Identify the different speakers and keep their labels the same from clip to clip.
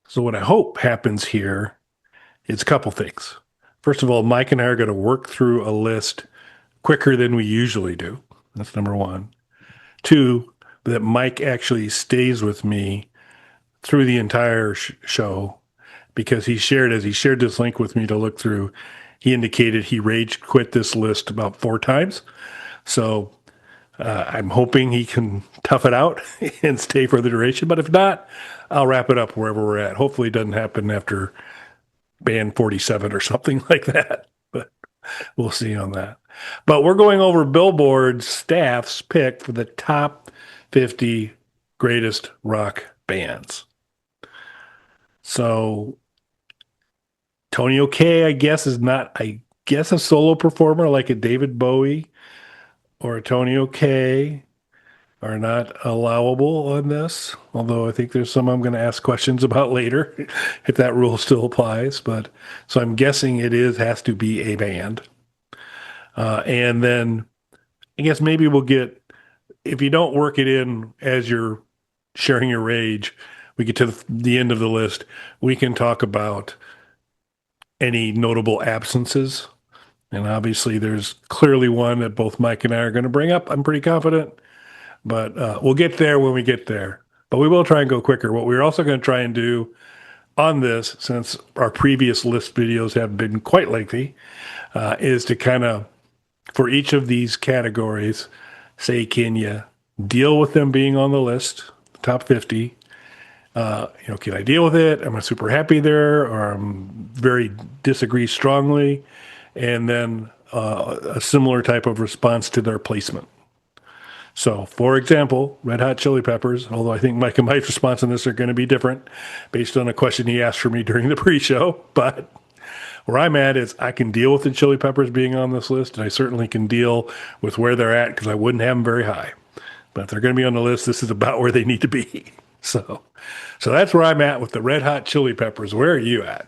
Speaker 1: So what I hope happens here is a couple things. First of all, Mike and I are going to work through a list quicker than we usually do. That's number one. Two, that Mike actually stays with me through the entire show because as he shared this link with me to look through, he indicated he rage quit this list about 4 times. So I'm hoping he can tough it out and stay for the duration. But if not, I'll wrap it up wherever we're at. Hopefully, it doesn't happen after band 47 or something like that. But we'll see on that. But we're going over Billboard staff's pick for the top 50 greatest rock bands. So Tony O'Kay, I guess, is not, I guess, a solo performer like a David Bowie or a Tony O'Kay are not allowable on this. Although I think there's some I'm going to ask questions about later if that rule still applies. But so I'm guessing has to be a band. And then I guess maybe we'll get, if you don't work it in as you're sharing your rage, we get to the end of the list, we can talk about any notable absences. And obviously, there's clearly one that both Mike and I are going to bring up. I'm pretty confident, but we'll get there when we get there. But we will try and go quicker. What we're also going to try and do on this, since our previous list videos have been quite lengthy, is to kind of, for each of these categories, say, can you deal with them being on the list, top 50? Can I deal with it? Am I super happy there, or I'm very disagree strongly? And then a similar type of response to their placement. So, for example, Red Hot Chili Peppers, although I think Mike and Mike's response on this are going to be different based on a question he asked for me during the pre-show, but where I'm at is I can deal with the Chili Peppers being on this list, and I certainly can deal with where they're at because I wouldn't have them very high. But if they're going to be on the list, this is about where they need to be. So that's where I'm at with the Red Hot Chili Peppers. Where are you at?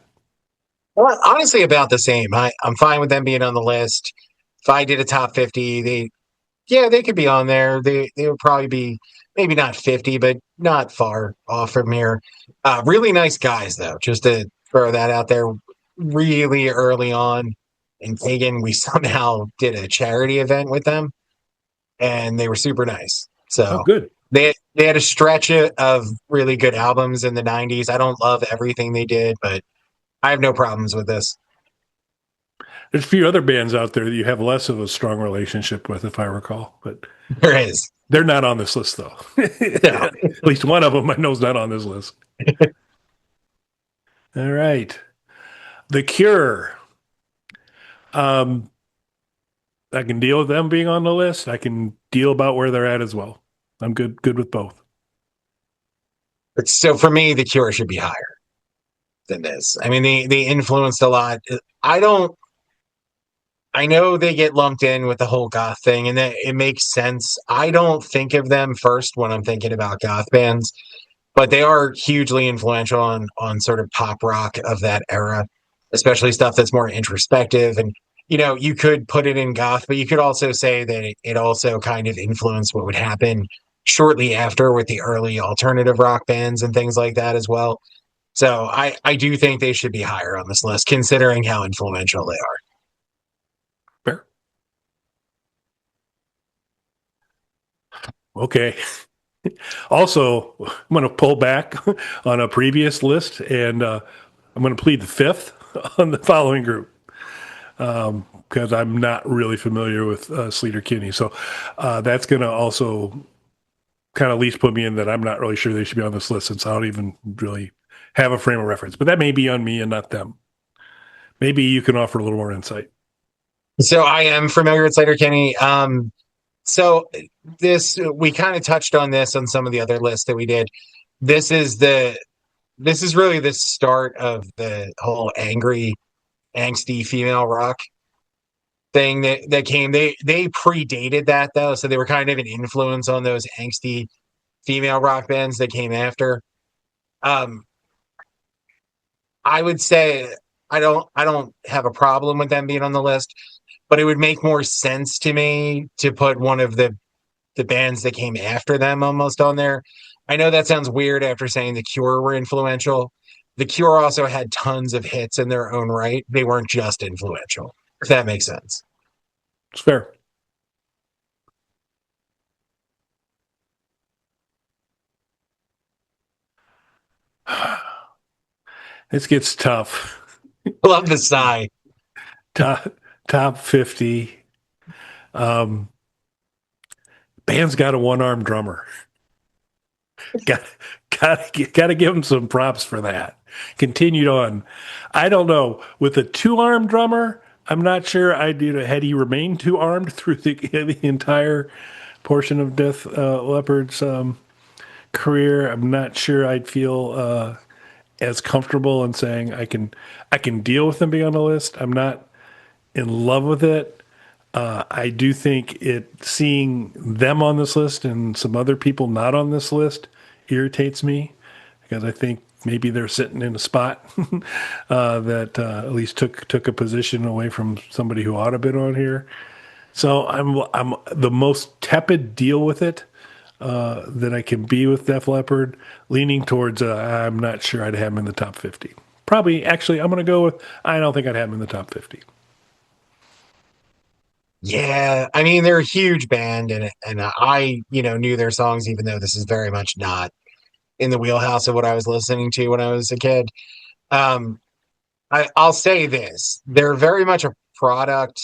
Speaker 2: Well, honestly, about the same. I'm fine with them being on the list. If I did a top 50, they could be on there. They would probably be maybe not 50, but not far off from here. Really nice guys, though. Just to throw that out there, really early on in Kagan, we somehow did a charity event with them, and they were super nice.
Speaker 1: Oh,
Speaker 2: So
Speaker 1: good.
Speaker 2: they had a stretch of really good albums in the '90s. I don't love everything they did, but I have no problems with this.
Speaker 1: There's a few other bands out there that you have less of a strong relationship with, if I recall, but
Speaker 2: There is.
Speaker 1: they're not on this list, though.
Speaker 2: No.
Speaker 1: At least one of them I know is not on this list. All right. The Cure. Um, I can deal with them being on the list. I can deal about where they're at as well. I'm good with both.
Speaker 2: So for me, the Cure should be higher than this. I mean, they influenced a lot. I don't. I know they get lumped in with the whole goth thing, and that it makes sense. I don't think of them first when I'm thinking about goth bands, but they are hugely influential on sort of pop rock of that era, especially stuff that's more introspective. And you could put it in goth, but you could also say that it also kind of influenced what would happen shortly after with the early alternative rock bands and things like that as well. So I do think they should be higher on this list, considering how influential they are.
Speaker 1: Fair. Okay. Also, I'm going to pull back on a previous list, and I'm going to plead the fifth on the following group because I'm not really familiar with Sleater Kinney. So that's going to also kind of at least put me in that I'm not really sure they should be on this list since I don't even really have a frame of reference. But that may be on me and not them. Maybe you can offer a little more insight.
Speaker 2: So I am familiar with Slater Kinney. So this we kind of touched on this on some of the other lists that we did. This is really the start of the whole angsty female rock thing that came. They predated that though, so they were kind of an influence on those angsty female rock bands that came after. I would say I don't have a problem with them being on the list, but it would make more sense to me to put one of the bands that came after them almost on there. I know that sounds weird after saying the Cure were influential, The Cure also had tons of hits in their own right. They weren't just influential, if that makes sense.
Speaker 1: It's fair. This gets tough.
Speaker 2: Love the sigh.
Speaker 1: top, top 50. Um, band's got a one-armed drummer. Got got to give him some props for that. Continued on. I don't know with a two-armed drummer. I'm not sure I do. Had he remained two-armed through the entire portion of Death Leopard's career, I'm not sure I'd feel as comfortable in saying I can deal with them being on the list. I'm not in love with it. I do think seeing them on this list and some other people not on this list irritates me because I think maybe they're sitting in a spot that at least took a position away from somebody who ought to have been on here. So I'm the most tepid deal with it that I can be with Def Leppard, leaning towards I'm not sure I'd have him in the top 50. Probably, actually, I'm going to go with I don't think I'd have him in the top 50.
Speaker 2: Yeah, I mean they're a huge band, and I knew their songs, even though this is very much not in the wheelhouse of what I was listening to when I was a kid. Um, I'll say this: they're very much a product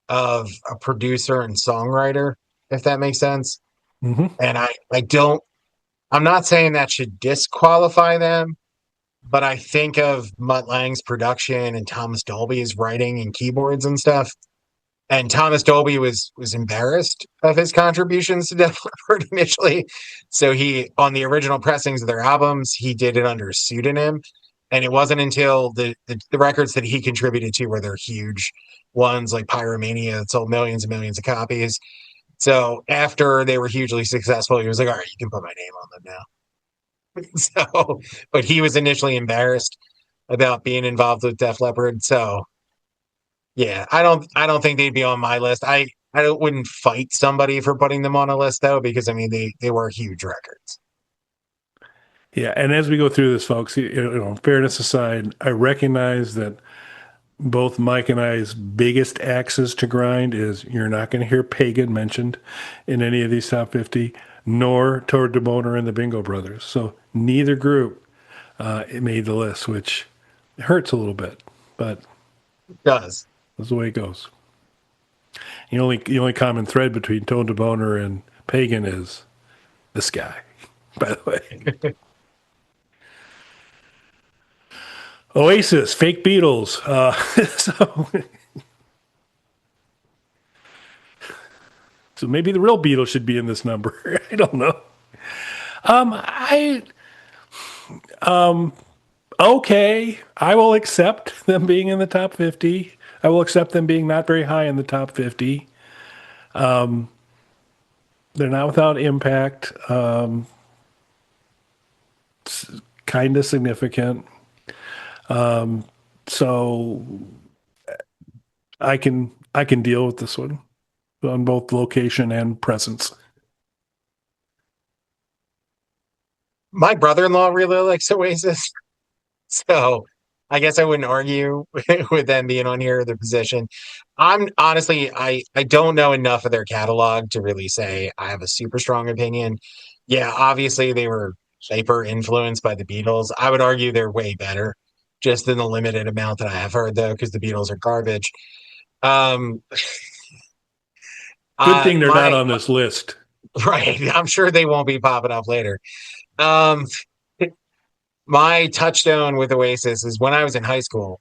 Speaker 2: of a producer and songwriter, if that makes sense.
Speaker 1: Mm-hmm.
Speaker 2: And I don't. I'm not saying that should disqualify them, but I think of Mutt Lange's production and Thomas Dolby's writing and keyboards and stuff. And Thomas Dolby was embarrassed of his contributions to Def Leppard initially. So he, on the original pressings of their albums, he did it under a pseudonym. And it wasn't until the records that he contributed to were their huge ones like Pyromania that sold millions and millions of copies. So after they were hugely successful, he was like, all right, you can put my name on them now. So, but he was initially embarrassed about being involved with Def Leppard. So yeah, I don't think they'd be on my list. I wouldn't fight somebody for putting them on a list though, because I mean they were huge records.
Speaker 1: Yeah, and as we go through this, folks, fairness aside, I recognize that both Mike and I's biggest axes to grind is you're not going to hear Pagan mentioned in any of these top 50, nor Tord DeBoner and the Bingo Brothers. So neither group it made the list, which hurts a little bit, but
Speaker 2: It does.
Speaker 1: that's the way it goes. The only common thread between Tone DeBoner and Pagan is this guy, by the way. Oasis, fake Beatles. So maybe the real Beatles should be in this number. I don't know. I okay. I will accept them being in the top 50. I will accept them being not very high in the top 50. They're not without impact. Kind of significant. So I can deal with this one on both location and presence.
Speaker 2: My brother-in-law really likes Oasis, so I guess I wouldn't argue with them being on here, their position. I'm honestly, I don't know enough of their catalog to really say I have a super strong opinion. Yeah, obviously they were hyper influenced by the Beatles. I would argue they're way better, just in the limited amount that I have heard, though, because the Beatles are garbage. Um,
Speaker 1: Good thing they're not
Speaker 2: my
Speaker 1: on this list.
Speaker 2: right, I'm sure they won't be popping up later. Um, my touchstone with Oasis is when I was in high school.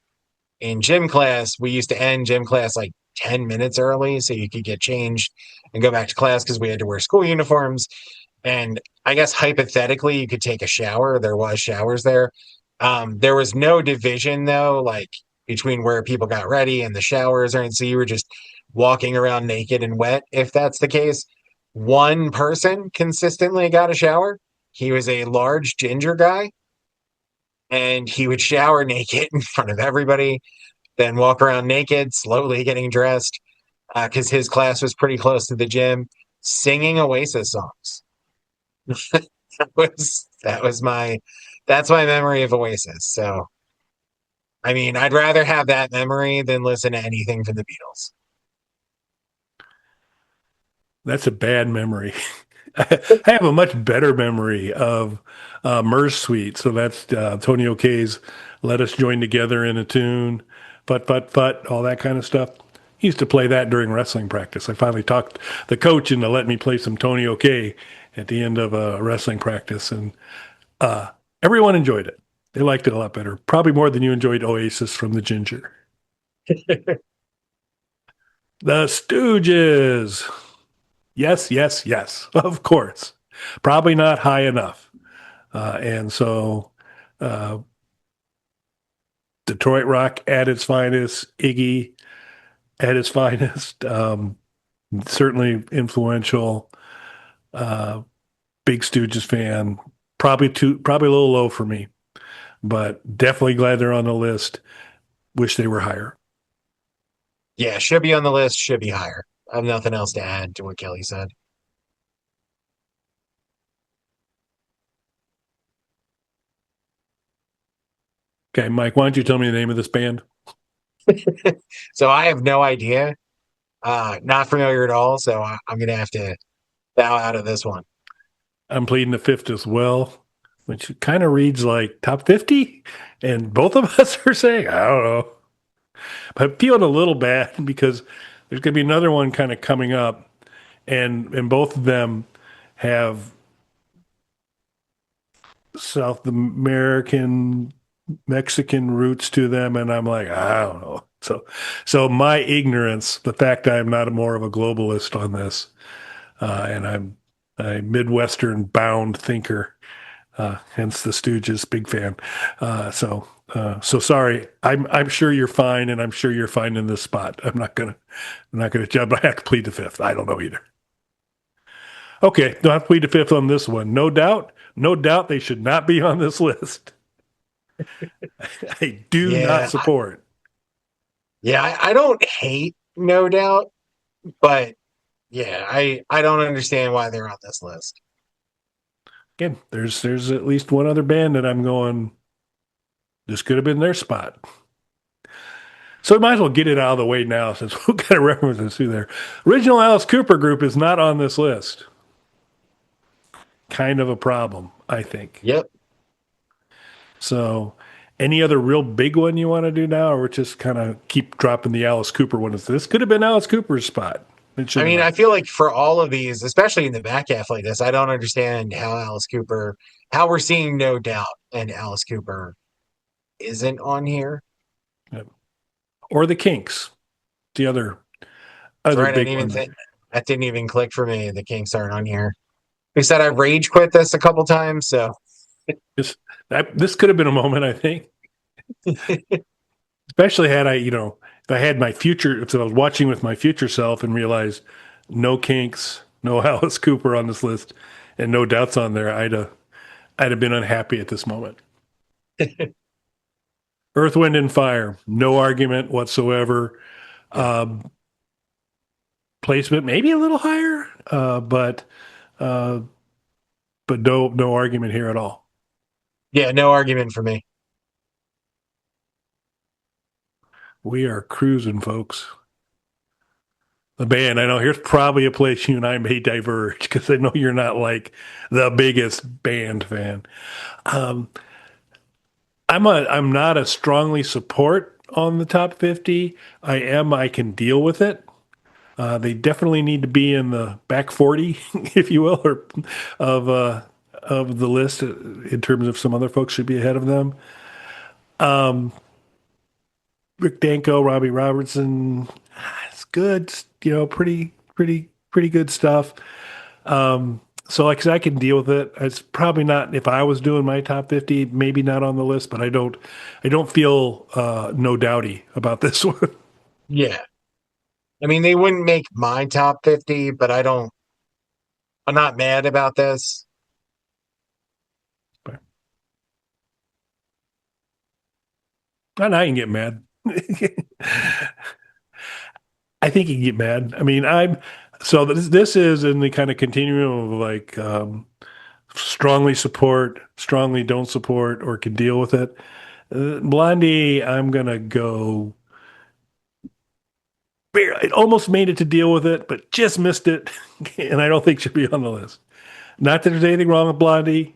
Speaker 2: In gym class, we used to end gym class like 10 minutes early so you could get changed and go back to class because we had to wear school uniforms. And I guess hypothetically, you could take a shower. There was showers there. There was no division though, like between where people got ready and the showers, or and so you were just walking around naked and wet. If that's the case, one person consistently got a shower. He was a large ginger guy, and he would shower naked in front of everybody, then walk around naked, slowly getting dressed, because his class was pretty close to the gym, singing Oasis songs. that was my That's my memory of Oasis. So, I mean, I'd rather have that memory than listen to anything from the Beatles.
Speaker 1: That's a bad memory. I have a much better memory of Murs Suite. So that's Tony O'Kay's "Let Us Join Together in a Tune," "Put Put Put," all that kind of stuff. He used to play that during wrestling practice. I finally talked the coach into letting me play some Tony O'Kay at the end of a wrestling practice, and uh, everyone enjoyed it. They liked it a lot better, probably more than you enjoyed Oasis from the Ginger. The Stooges. Yes, yes, yes. Of course. Probably not high enough. And so uh, Detroit rock at its finest, Iggy at its finest, certainly influential, uh, big Stooges fan. Probably a little low for me, but definitely glad they're on the list. Wish they were higher.
Speaker 2: Yeah, should be on the list, should be higher. I have nothing else to add to what Kelly said.
Speaker 1: Okay, Mike, why don't you tell me the name of this band?
Speaker 2: So I have no idea. Not familiar at all. So I'm going to have to bow out of this one.
Speaker 1: I'm pleading the fifth as well, which kind of reads like top 50. And both of us are saying, I don't know. But I'm feeling a little bad because there's going to be another one kind of coming up. And both of them have South American, Mexican roots to them. And I'm like, I don't know. So my ignorance, the fact I'm not more of a globalist on this, and I'm a Midwestern bound thinker, hence the Stooges, big fan. So sorry. I'm sure you're fine, and I'm sure you're fine in this spot. I'm not gonna jump. I have to plead the fifth. I don't know either. Okay, don't have to plead the fifth on this one. No doubt, they should not be on this list. I do not
Speaker 2: Yeah,
Speaker 1: support.
Speaker 2: I don't hate No Doubt, but yeah, I don't understand why they're on this list.
Speaker 1: Again, there's at least one other band that I'm going. This could have been their spot. So we might as well get it out of the way now since we've got a reference to there. Original Alice Cooper group is not on this list. Kind of a problem, I think.
Speaker 2: Yep.
Speaker 1: So, any other real big one you want to do now, or just kind of keep dropping the Alice Cooper one? This could have been Alice Cooper's spot. It
Speaker 2: I
Speaker 1: should
Speaker 2: mean, I
Speaker 1: not.
Speaker 2: feel like for all of these, especially in the back half like this, I don't understand how we're seeing No Doubt and Alice Cooper isn't on here.
Speaker 1: Yeah. Or the Kinks, the other
Speaker 2: That's
Speaker 1: other
Speaker 2: right. I
Speaker 1: big
Speaker 2: didn't even
Speaker 1: one.
Speaker 2: think that didn't even click for me. The Kinks aren't on here. We said I rage quit this a couple times, so
Speaker 1: This could have been a moment, I think, especially had if I had my future, if I was watching with my future self and realized no Kinks, no Alice Cooper on this list, and no doubts on there, I'd have been unhappy at this moment. Earth, Wind, and Fire, no argument whatsoever.
Speaker 2: yeah,
Speaker 1: Um, Placement maybe a little higher, uh, but no argument here at all.
Speaker 2: yeah, no argument for me.
Speaker 1: We are cruising, folks. The band, I know here's probably a place you and I may diverge because I know you're not like the biggest band fan. Um, I'm not a strongly support on the top 50. I can deal with it. They definitely need to be in the back 40, if you will, or of uh, of the list in terms of some other folks should be ahead of them. Um, Rick Danko, Robbie Robertson, it's good, pretty good stuff. So like I said, I can deal with it. It's probably not if I was doing my top 50, maybe not on the list, but I don't feel no doubty about this one.
Speaker 2: Yeah. I mean, they wouldn't make my top 50, but I'm not mad about this.
Speaker 1: But and I can get mad. I think you can get mad. I mean, I'm so this is in the kind of continuum of like strongly support, strongly don't support, or can deal with it. Blondie, I'm gonna go. It almost made it to deal with it, but just missed it, and I don't think should be on the list. Not that there's anything wrong with Blondie,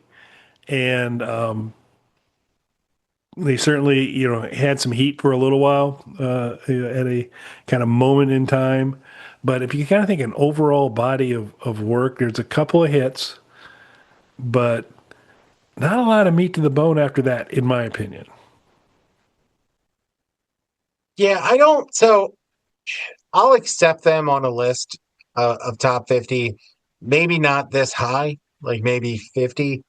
Speaker 1: and they certainly, had some heat for a little while at a kind of moment in time. But if you kind of think an overall body of work, there's a couple of hits, but not a lot of meat to the bone after that, in my opinion.
Speaker 2: Yeah, I don't. So I'll accept them on a list of top 50. Maybe not this high, like maybe 50.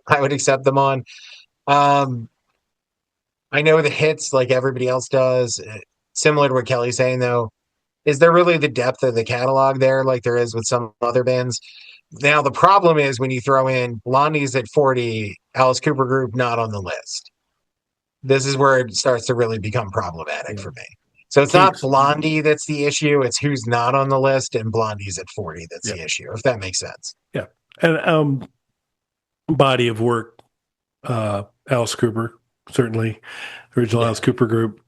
Speaker 2: I would accept them on. Um, I know the hits like everybody else does. Similar to what Kelly's saying, though, is there really the depth of the catalog there, like there is with some other bands? Now, the problem is when you throw in Blondie's at 40, Alice Cooper Group not on the list. This is where it starts to really become problematic
Speaker 1: Yeah.
Speaker 2: for me. So it's not
Speaker 1: Kinks.
Speaker 2: Blondie that's the issue, it's who's not on the list, and Blondie's at 40 that's
Speaker 1: Yeah.
Speaker 2: the issue, if that makes sense.
Speaker 1: Yeah. And body of work, Alice Cooper, certainly, original
Speaker 2: Yeah.
Speaker 1: Alice Cooper group.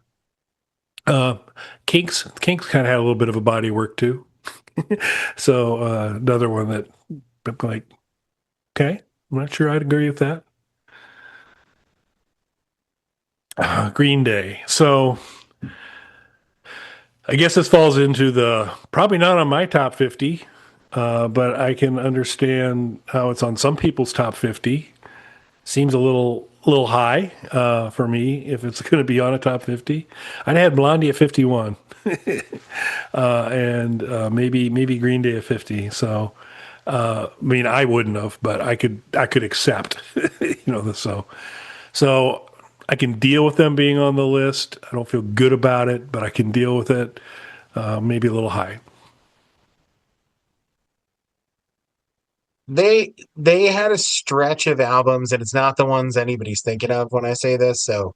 Speaker 1: Uh, Kinks kind of had a little bit of a body of work too. So another one that I'm like, okay, I'm not sure I'd agree with that. Green Day. So I guess this falls into the probably not on my top 50, but I can understand how it's on some people's top 50. Seems a little high for me if it's going to be on a top 50. I'd had Blondie at 51, and maybe Green Day at 50. So I mean, I wouldn't have, but I could accept, so I can deal with them being on the list. I don't feel good about it, but I can deal with it. Maybe a little high.
Speaker 2: They had a stretch of albums, and it's not the ones anybody's thinking of when I say this, so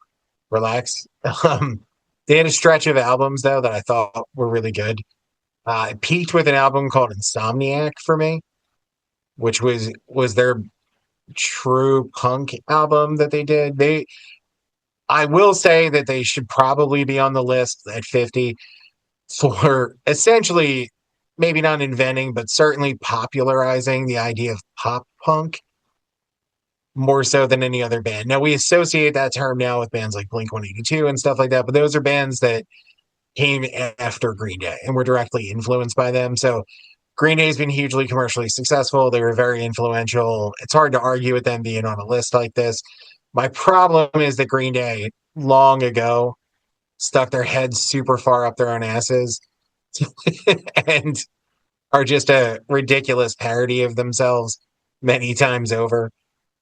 Speaker 2: relax. Um, they had a stretch of albums though that I thought were really good. It peaked with an album called Insomniac for me, which was their true punk album that they did. I will say that they should probably be on the list at 50 for essentially maybe not inventing, but certainly popularizing the idea of pop punk more so than any other band. Now we associate that term now with bands like Blink 182 and stuff like that, but those are bands that came after Green Day and were directly influenced by them. So Green Day's been hugely commercially successful. They were very influential. It's hard to argue with them being on a list like this. My problem is that Green Day long ago stuck their heads super far up their own asses and are just a ridiculous parody of themselves many times over.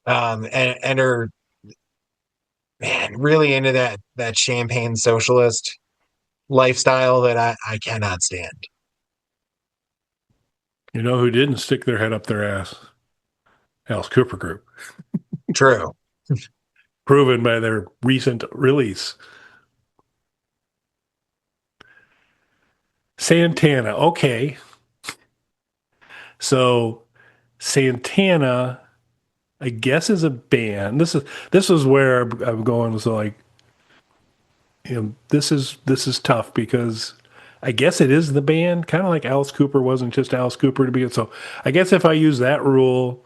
Speaker 2: And are, man, really into that champagne socialist lifestyle that I cannot stand.
Speaker 1: You know who didn't stick their head up their ass? Alice Cooper Group,
Speaker 2: True.
Speaker 1: proven by their recent release. Santana. Okay, so Santana, I guess, is a band. This is where I'm going. So like, this is tough because I guess it is the band, kind of like Alice Cooper wasn't just Alice Cooper to begin. So I guess if I use that rule,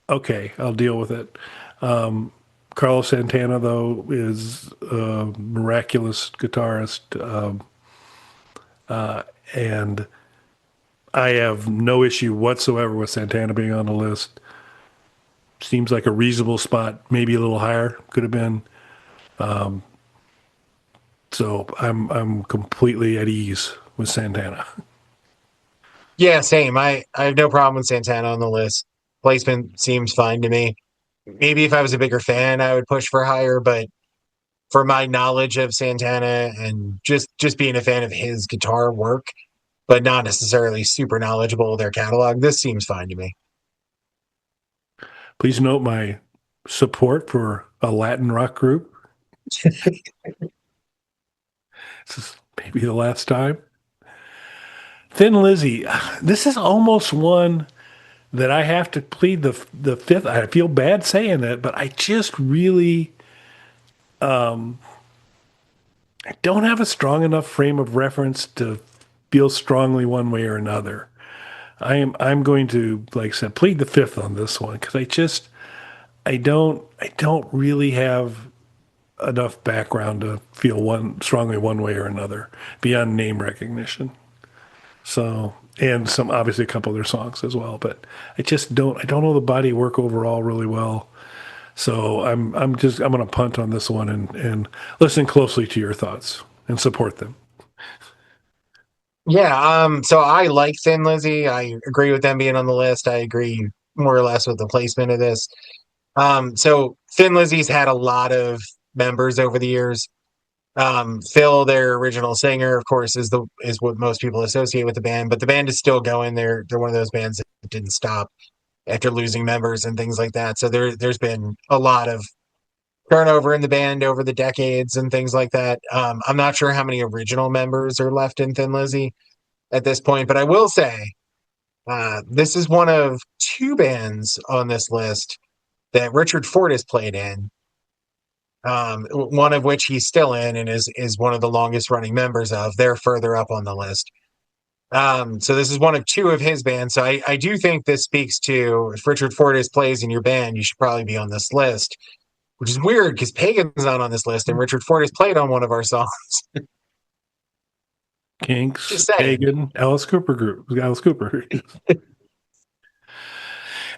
Speaker 1: okay, I'll deal with it. Carlos Santana, though, is a miraculous guitarist, and I have no issue whatsoever with Santana being on the list. Seems like a reasonable spot, maybe a little higher, could have been. So I'm completely at ease with Santana.
Speaker 2: Yeah, same. I have no problem with Santana on the list. Placement seems fine to me. Maybe if I was a bigger fan, I would push for higher, but for my knowledge of Santana and just being a fan of his guitar work, but not necessarily super knowledgeable of their catalog, this seems fine to me.
Speaker 1: Please note my support for a Latin rock group. This is maybe the last time. Thin Lizzy. This is almost one that I have to plead the fifth. I feel bad saying that, but I just really I don't have a strong enough frame of reference to feel strongly one way or another. I'm going to, like I said, plead the fifth on this one because I don't really have enough background to feel one strongly one way or another beyond name recognition. So, and some obviously a couple of their songs as well, but I don't know the body of work overall really well. So I'm going to punt on this one and listen closely to your thoughts and support them.
Speaker 2: Yeah, so I like Thin Lizzy. I agree with them being on the list. I agree more or less with the placement of this. So Thin Lizzy's had a lot of members over the years. Phil, their original singer, of course, is what most people associate with the band, but the band is still going. They're one of those bands that didn't stop after losing members and things like that. So there's been a lot of turnover in the band over the decades and things like that. I'm not sure how many original members are left in Thin Lizzy at this point, but I will say this is one of two bands on this list that Richard Ford has played in. One of which he's still in and is one of the longest running members of. They're further up on the list. So this is one of two of his bands. So I do think this speaks to if Richard Fortas plays in your band, you should probably be on this list, which is weird because Pagan's not on this list and Richard Fortas played on one of our songs.
Speaker 1: Kinks,
Speaker 2: Just saying.
Speaker 1: Pagan, Alice Cooper group, Alice Cooper.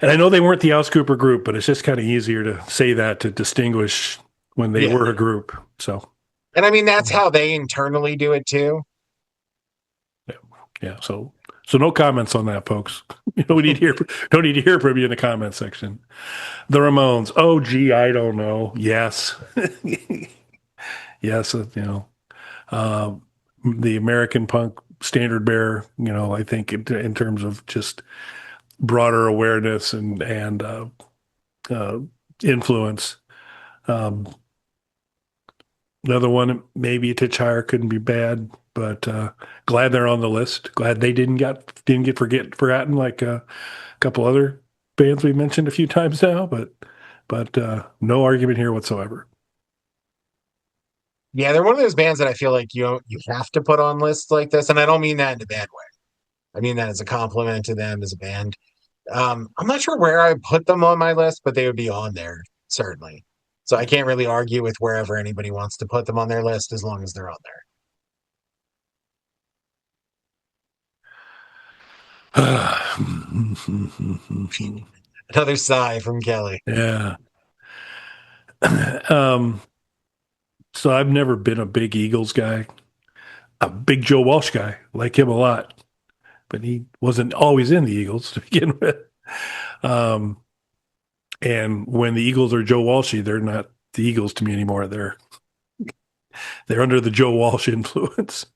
Speaker 1: And I know they weren't the Alice Cooper group, but it's just kind of easier to say that to distinguish when they
Speaker 2: Yeah.
Speaker 1: were a group. So,
Speaker 2: And I mean, that's how they internally do it too.
Speaker 1: yeah. Yeah. So no comments on that, folks. We need to hear, don't need to hear from you in the comment section. The Ramones. Oh, gee, I don't know. Yes. Yes. Uh, the American punk standard bearer, I think in terms of just broader awareness and uh, influence. Um, Another one, maybe a Hitchhiker couldn't be bad, but glad they're on the list. Glad they didn't get forgotten like a couple other bands we mentioned a few times now. But no argument here whatsoever.
Speaker 2: Yeah, they're one of those bands that I feel like you have to put on lists like this, and I don't mean that in a bad way. I mean that as a compliment to them as a band. I'm not sure where I put them on my list, but they would be on there, certainly. So I can't really argue with wherever anybody wants to put them on their list as long as they're on there. Another sigh from Kelly.
Speaker 1: Yeah. Um, so I've never been a big Eagles guy, a big Joe Walsh guy, like him a lot, but he wasn't always in the Eagles to begin with. Um, and when the Eagles are Joe Walshy, they're not the Eagles to me anymore. They're under the Joe Walsh influence,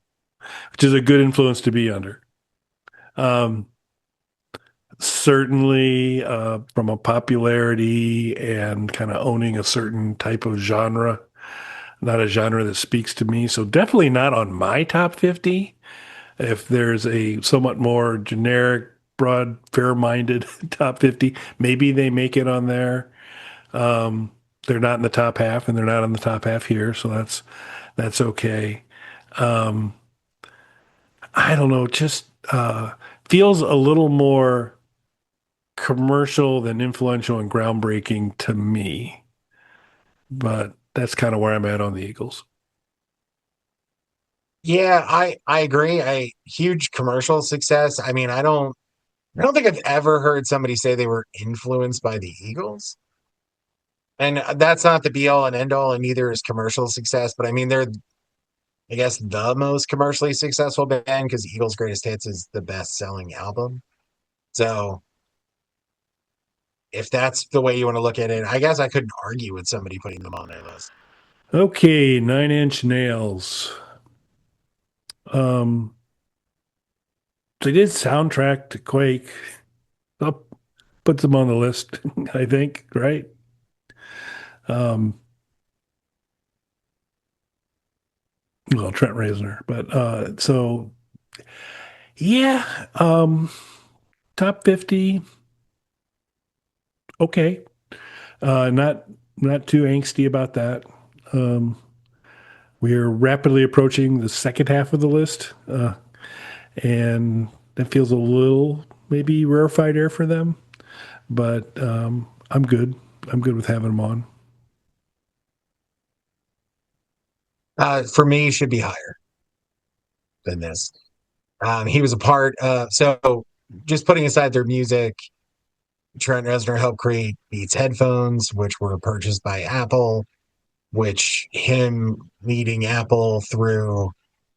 Speaker 1: which is a good influence to be under. Um, Certainly, from a popularity and kind of owning a certain type of genre, not a genre that speaks to me. So definitely not on my top 50. If there's a somewhat more generic, broad, fair-minded top 50, maybe they make it on there. Um, they're not in the top half, and they're not in the top half here, so that's okay. Um, I don't know, just feels a little more commercial than influential and groundbreaking to me. But that's kind of where I'm at on the Eagles.
Speaker 2: Yeah, I agree. I huge commercial success. I mean, I don't think I've ever heard somebody say they were influenced by the Eagles. And that's not the be all and end all, and neither is commercial success. But I mean, they're I guess the most commercially successful band because Eagles' Greatest Hits is the best selling album. So if that's the way you want to look at it, I guess I couldn't argue with somebody putting them on their list.
Speaker 1: Okay, Nine Inch Nails. Um, they did soundtrack to Quake. Up puts them on the list, I think, right? Um, well, Trent Reznor, but so yeah, top 50. Okay. Not too angsty about that. Um, we are rapidly approaching the second half of the list, and that feels a little maybe rarefied air for them. But I'm good. I'm good with having them on.
Speaker 2: For me, he should be higher than this. He was a part. So just putting aside their music, Trent Reznor helped create Beats headphones, which were purchased by Apple, which him leading Apple through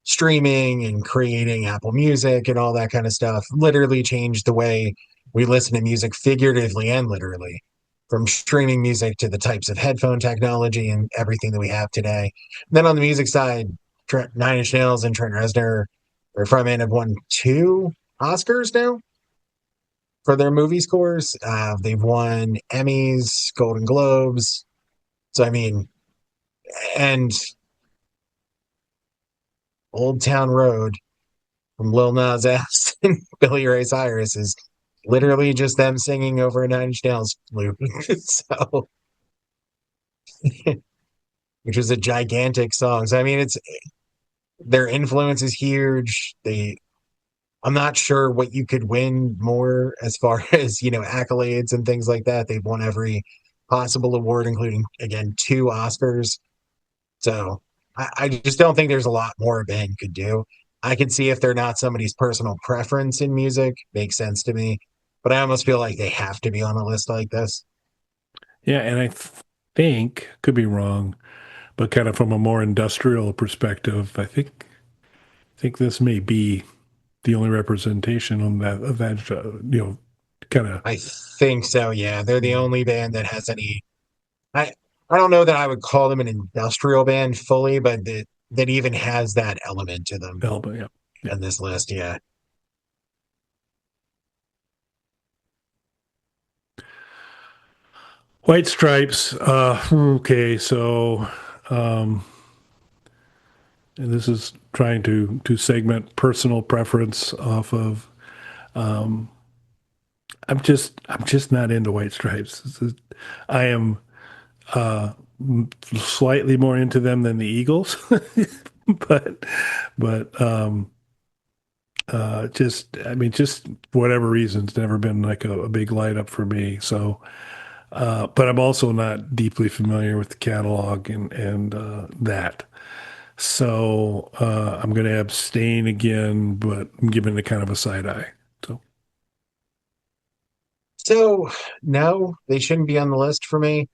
Speaker 2: streaming and creating Apple Music and all that kind of stuff literally changed the way we listen to music figuratively and literally, from streaming music to the types of headphone technology and everything that we have today. And then on the music side, Nine Inch Nails and Trent Reznor, their frontman, have won 2 Oscars now for their movie scores. They've won Emmys, Golden Globes. So I mean, and Old Town Road from Lil Nas X and Billy Ray Cyrus is literally just them singing over a Nine Inch Nails loop. So, which was a gigantic song. So I mean, it's their influence is huge. I'm not sure what you could win more as far as accolades and things like that. They've won every possible award, including again 2 Oscars. So I just don't think there's a lot more a band could do. I can see if they're not somebody's personal preference in music, makes sense to me. But I almost feel like they have to be on a list like this.
Speaker 1: Yeah, and think could be wrong, but kind of from a more industrial perspective, I think this may be the only representation on that of that kind of
Speaker 2: I think so, yeah. They're the only band that has any I I don't know that I would call them an industrial band fully, but that even has that element to them
Speaker 1: album. Yeah, yeah.
Speaker 2: in this list, yeah.
Speaker 1: White Stripes. Okay, so um, and this is trying to segment personal preference off of. Um, I'm just not into White Stripes. I am uh, slightly more into them than the Eagles, but but just I mean just for whatever reason, it's never been like a big light up for me. So, but I'm also not deeply familiar with the catalog and that. So I'm going to abstain again, but I'm giving it kind of a side eye. So
Speaker 2: So no, they shouldn't be on the list for me.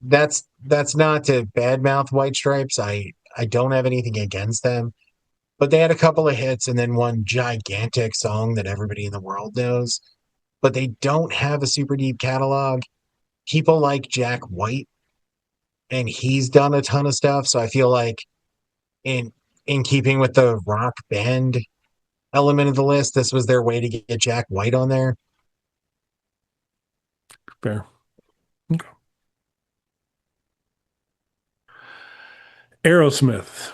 Speaker 2: That's not to badmouth White Stripes. I don't have anything against them, but they had a couple of hits and then one gigantic song that everybody in the world knows. But they don't have a super deep catalog. People like Jack White, and he's done a ton of stuff. So I feel like in in keeping with the rock band element of the list, this was their way to get Jack White on there.
Speaker 1: fair. Okay. Aerosmith.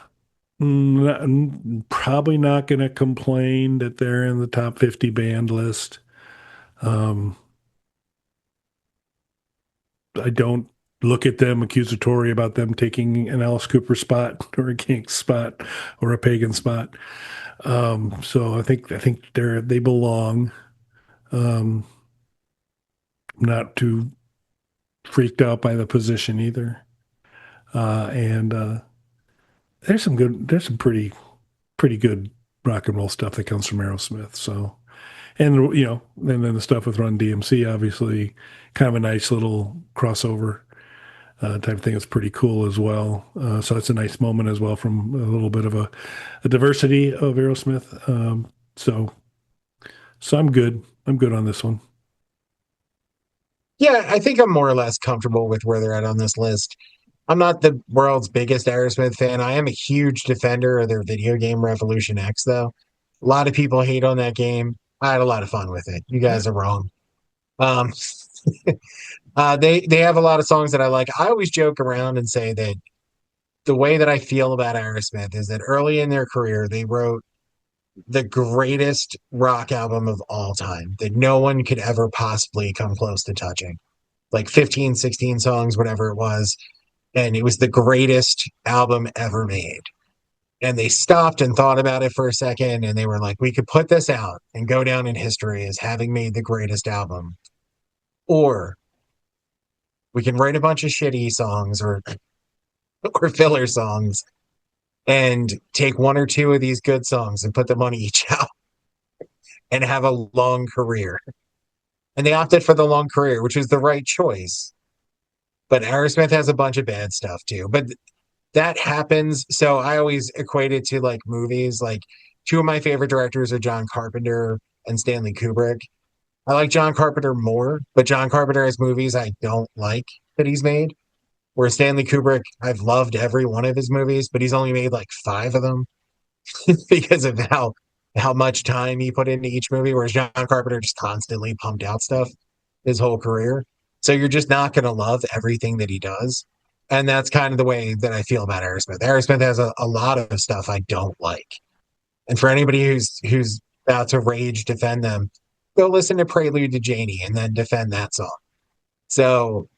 Speaker 1: Probably not going to complain that they're in the top 50 band list. Um, I don't look at them accusatory about them taking an Alice Cooper spot or a King spot or a pagan spot. So I think they belong. Um, not too freaked out by the position either. And there's some pretty good rock and roll stuff that comes from Aerosmith. So, and and then the stuff with Run DMC, obviously, kind of a nice little crossover type of thing. It's pretty cool as well. So it's a nice moment as well from a little bit of a diversity of Aerosmith. So I'm good. I'm good on this one.
Speaker 2: Yeah, I think I'm more or less comfortable with where they're at on this list. I'm not the world's biggest Aerosmith fan. I am a huge defender of their video game Revolution X, though. A lot of people hate on that game. I had a lot of fun with it. You
Speaker 1: Yeah,
Speaker 2: guys are wrong. Um, they have a lot of songs that I like. I always joke around and say that the way that I feel about Aerosmith is that early in their career, they wrote the greatest rock album of all time that no one could ever possibly come close to touching. like 15, 16 songs, whatever it was. And it was the greatest album ever made. And they stopped and thought about it for a second. And they were like, we could put this out and go down in history as having made the greatest album. Or we can write a bunch of shitty songs or filler songs and take one or two of these good songs and put them on each album and have a long career. And they opted for the long career, which is the right choice. But Aerosmith has a bunch of bad stuff too. But that happens. So I always equate it to like movies. Like two of my favorite directors are John Carpenter and Stanley Kubrick. I like John Carpenter more, but John Carpenter has movies I don't like that he's made. Where Stanley Kubrick, I've loved every one of his movies, but he's only made like five of them because of how much time he put into each movie. Whereas John Carpenter just constantly pumped out stuff his whole career. So you're just not going to love everything that he does. And that's kind of the way that I feel about Aerosmith. Aerosmith has a lot of stuff I don't like. And for anybody who's about to rage defend them, go listen to Prelude to Janie and then defend that song. So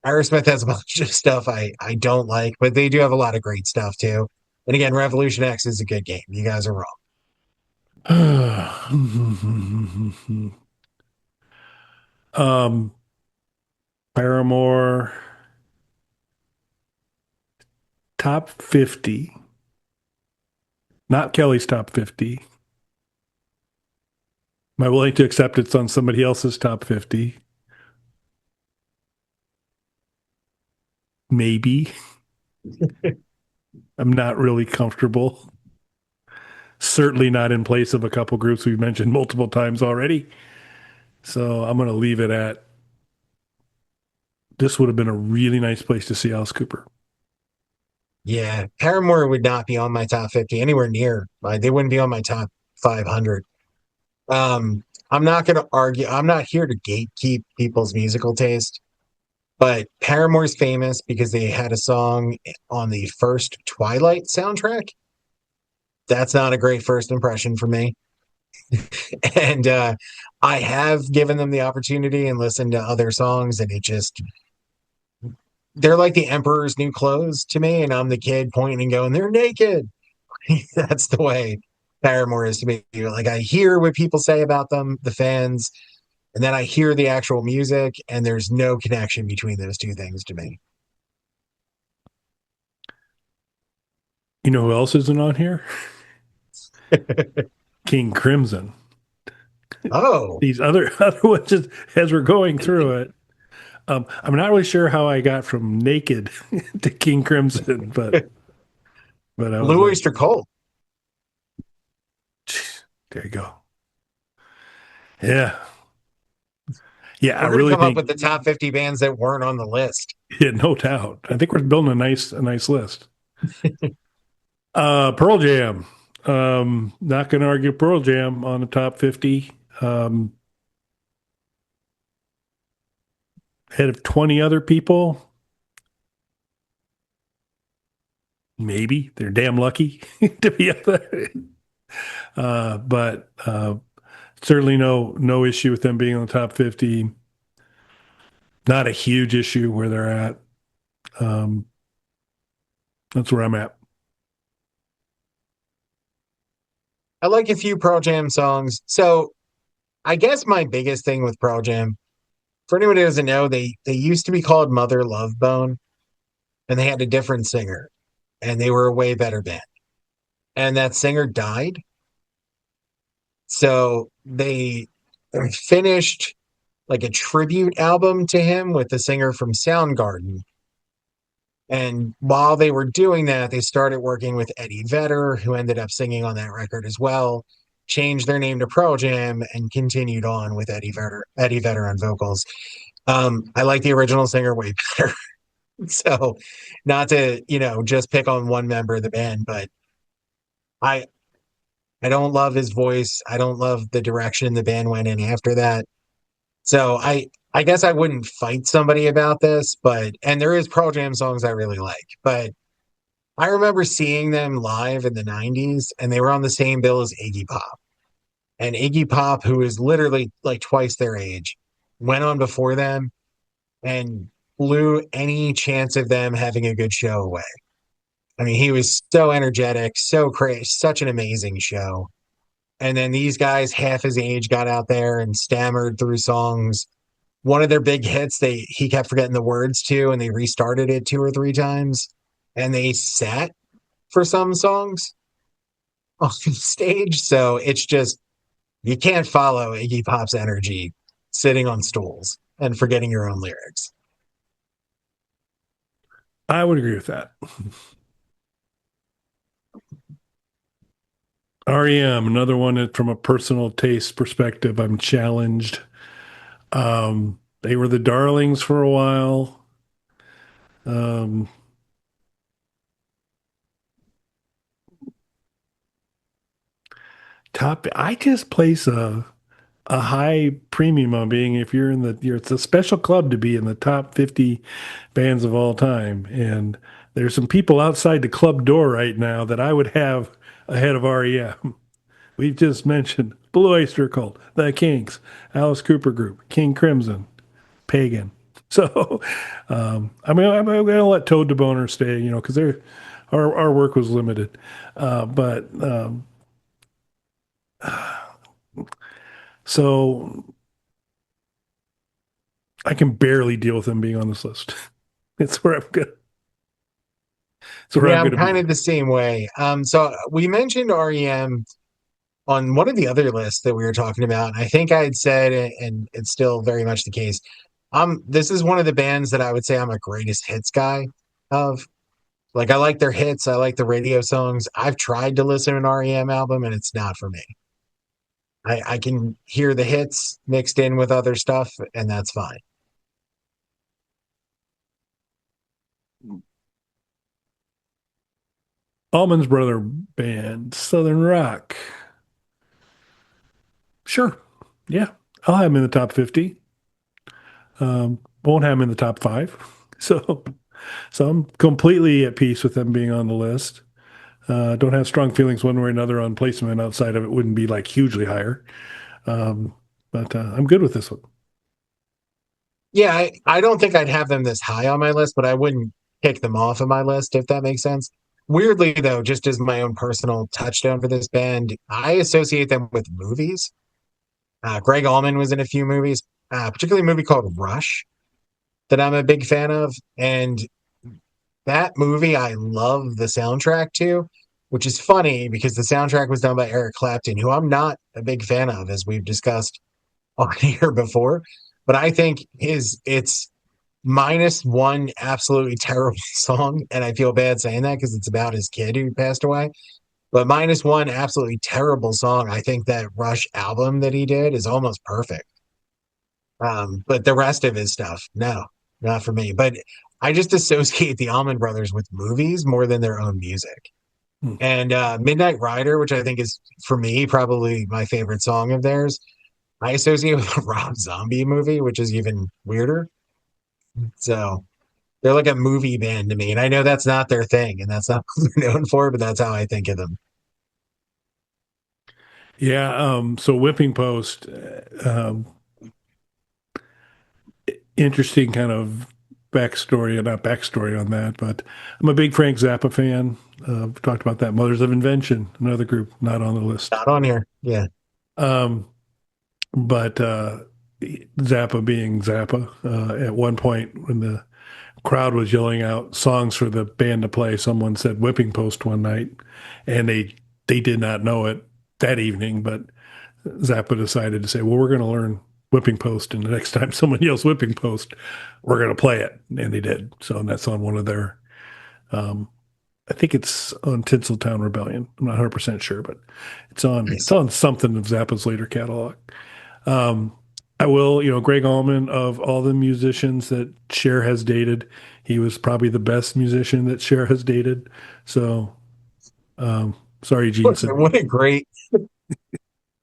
Speaker 2: Aerosmith has a bunch of stuff I don't like, but they do have a lot of great stuff too. And again, Revolution X is a good game. You guys are wrong.
Speaker 1: um, Paramore top 50, not Kelly's top 50. Am I willing to accept it's on somebody else's top 50? Maybe. I'm not really comfortable. Certainly not in place of a couple groups we've mentioned multiple times already. So I'm going to leave it at this would have been a really nice place to see Alice Cooper.
Speaker 2: Yeah, Paramore would not be on my top 50 anywhere near. They wouldn't be on my top 500. I'm not going to argue. I'm not here to gatekeep people's musical taste, but Paramore's famous because they had a song on the first Twilight soundtrack. That's not a great first impression for me. And I have given them the opportunity and listened to other songs, and it just they're like the Emperor's New Clothes to me, and I'm the kid pointing and going, "They're naked." That's the way Paramore is to me. Like I hear what people say about them, the fans, and then I hear the actual music, and there's no connection between those two things to me.
Speaker 1: You know who else isn't on here? King Crimson.
Speaker 2: Oh,
Speaker 1: These other ones, just, as we're going through it, I'm not really sure how I got from Naked to King Crimson, but I was
Speaker 2: Blue
Speaker 1: like,
Speaker 2: Oyster Cult.
Speaker 1: there you go. Yeah, yeah. I
Speaker 2: We're going to
Speaker 1: really
Speaker 2: come up
Speaker 1: think,
Speaker 2: with the top 50 bands that weren't on the list.
Speaker 1: yeah, no doubt. I think we're building a nice list. Pearl Jam. Not going to argue Pearl Jam on the top 50. Ahead of 20 other people. Maybe they're damn lucky to be up there. But certainly no issue with them being on the top 50. Not a huge issue where they're at. Um, that's where I'm at.
Speaker 2: I like a few Pearl Jam songs. So I guess my biggest thing with Pearl Jam, for anyone who doesn't know, they used to be called Mother Love Bone, and they had a different singer, and they were a way better band. And that singer died. So they finished like a tribute album to him with the singer from Soundgarden. And while they were doing that, they started working with Eddie Vedder, who ended up singing on that record as well, changed their name to Pearl Jam, and continued on with Eddie Vedder on vocals. I like the original singer way better. So not to, just pick on one member of the band, but I I don't love his voice. I don't love the direction the band went in after that. So I guess I wouldn't fight somebody about this, but and there is Pearl Jam songs I really like, but I remember seeing them live in the 90s and they were on the same bill as Iggy Pop. And Iggy Pop, who is literally like twice their age, went on before them and blew any chance of them having a good show away. I mean, he was so energetic, so crazy, such an amazing show. And then these guys, half his age, got out there and stammered through songs. One of their big hits, they he kept forgetting the words to, and they restarted it two or three times. And they sat for some songs on stage. So it's just you can't follow Iggy Pop's energy sitting on stools and forgetting your own lyrics.
Speaker 1: I would agree with that. REM, another one that from a personal taste perspective, I'm challenged. They were the darlings for a while. Um, I just place a high premium on being if you're in it's a special club to be in the top 50 bands of all time. And there's some people outside the club door right now that I would have ahead of REM. We've just mentioned Blue Oyster Cult, The Kinks, Alice Cooper Group, King Crimson, Pagan. So, I'm going to let Toad the Boner stay, because our work was limited. But so I can barely deal with them being on this list. It's where I'm good. It's where
Speaker 2: Yeah,
Speaker 1: I'm
Speaker 2: I'm
Speaker 1: going to
Speaker 2: kind
Speaker 1: be.
Speaker 2: of the same way. So we mentioned REM on one of the other lists that we were talking about. And I think I had said, and it's still very much the case. This is one of the bands that I would say I'm a greatest hits guy of. Like I like their hits, I like the radio songs. I've tried to listen to an REM album and it's not for me. I can hear the hits mixed in with other stuff, and that's fine.
Speaker 1: Allman's Brother Band, Southern Rock. Sure. Yeah. I'll have him in the top 50. Won't have him in the top five. So I'm completely at peace with them being on the list. Don't have strong feelings one way or another on placement outside of it wouldn't be like hugely higher. Um, but I'm good with this one.
Speaker 2: Yeah, I don't think I'd have them this high on my list, but I wouldn't kick them off of my list if that makes sense. Weirdly, though, just as my own personal touchdown for this band, I associate them with movies. Greg Allman was in a few movies, particularly a movie called Rush that I'm a big fan of. And that movie, I love the soundtrack to, which is funny because the soundtrack was done by Eric Clapton, who I'm not a big fan of, as we've discussed on here before. But I think it's minus one absolutely terrible song, and I feel bad saying that because it's about his kid who passed away. But minus one absolutely terrible song, I think that Rush album that he did is almost perfect. But the rest of his stuff, no, not for me. But I just associate the Allman Brothers with movies more than their own music.
Speaker 1: Hmm.
Speaker 2: And Midnight Rider, which I think is for me probably my favorite song of theirs, I associate with a Rob Zombie movie, which is even weirder. So they're like a movie band to me. And I know that's not their thing and that's not what they're known for, but that's how I think of them.
Speaker 1: Yeah. So Whipping Post, interesting kind of backstory, not backstory on that, but I'm a big Frank Zappa fan. We've talked about that. Mothers of Invention, another group not on the list.
Speaker 2: Not on here. Yeah.
Speaker 1: Um, but Zappa being Zappa, at one point when the crowd was yelling out songs for the band to play, someone said Whipping Post one night, and they did not know it that evening, but Zappa decided to say, well, we're going to learn Whipping Post, and the next time someone yells Whipping Post, we're going to play it, and they did. So that's on one of their, um, I think it's on Tinseltown Rebellion. I'm not 100% sure, but it's
Speaker 2: Nice.
Speaker 1: on something of Zappa's later catalog. Um, I will, Greg Allman, of all the musicians that Cher has dated, he was probably the best musician that Cher has dated. So, sorry, Gene
Speaker 2: What
Speaker 1: Simmons.
Speaker 2: a great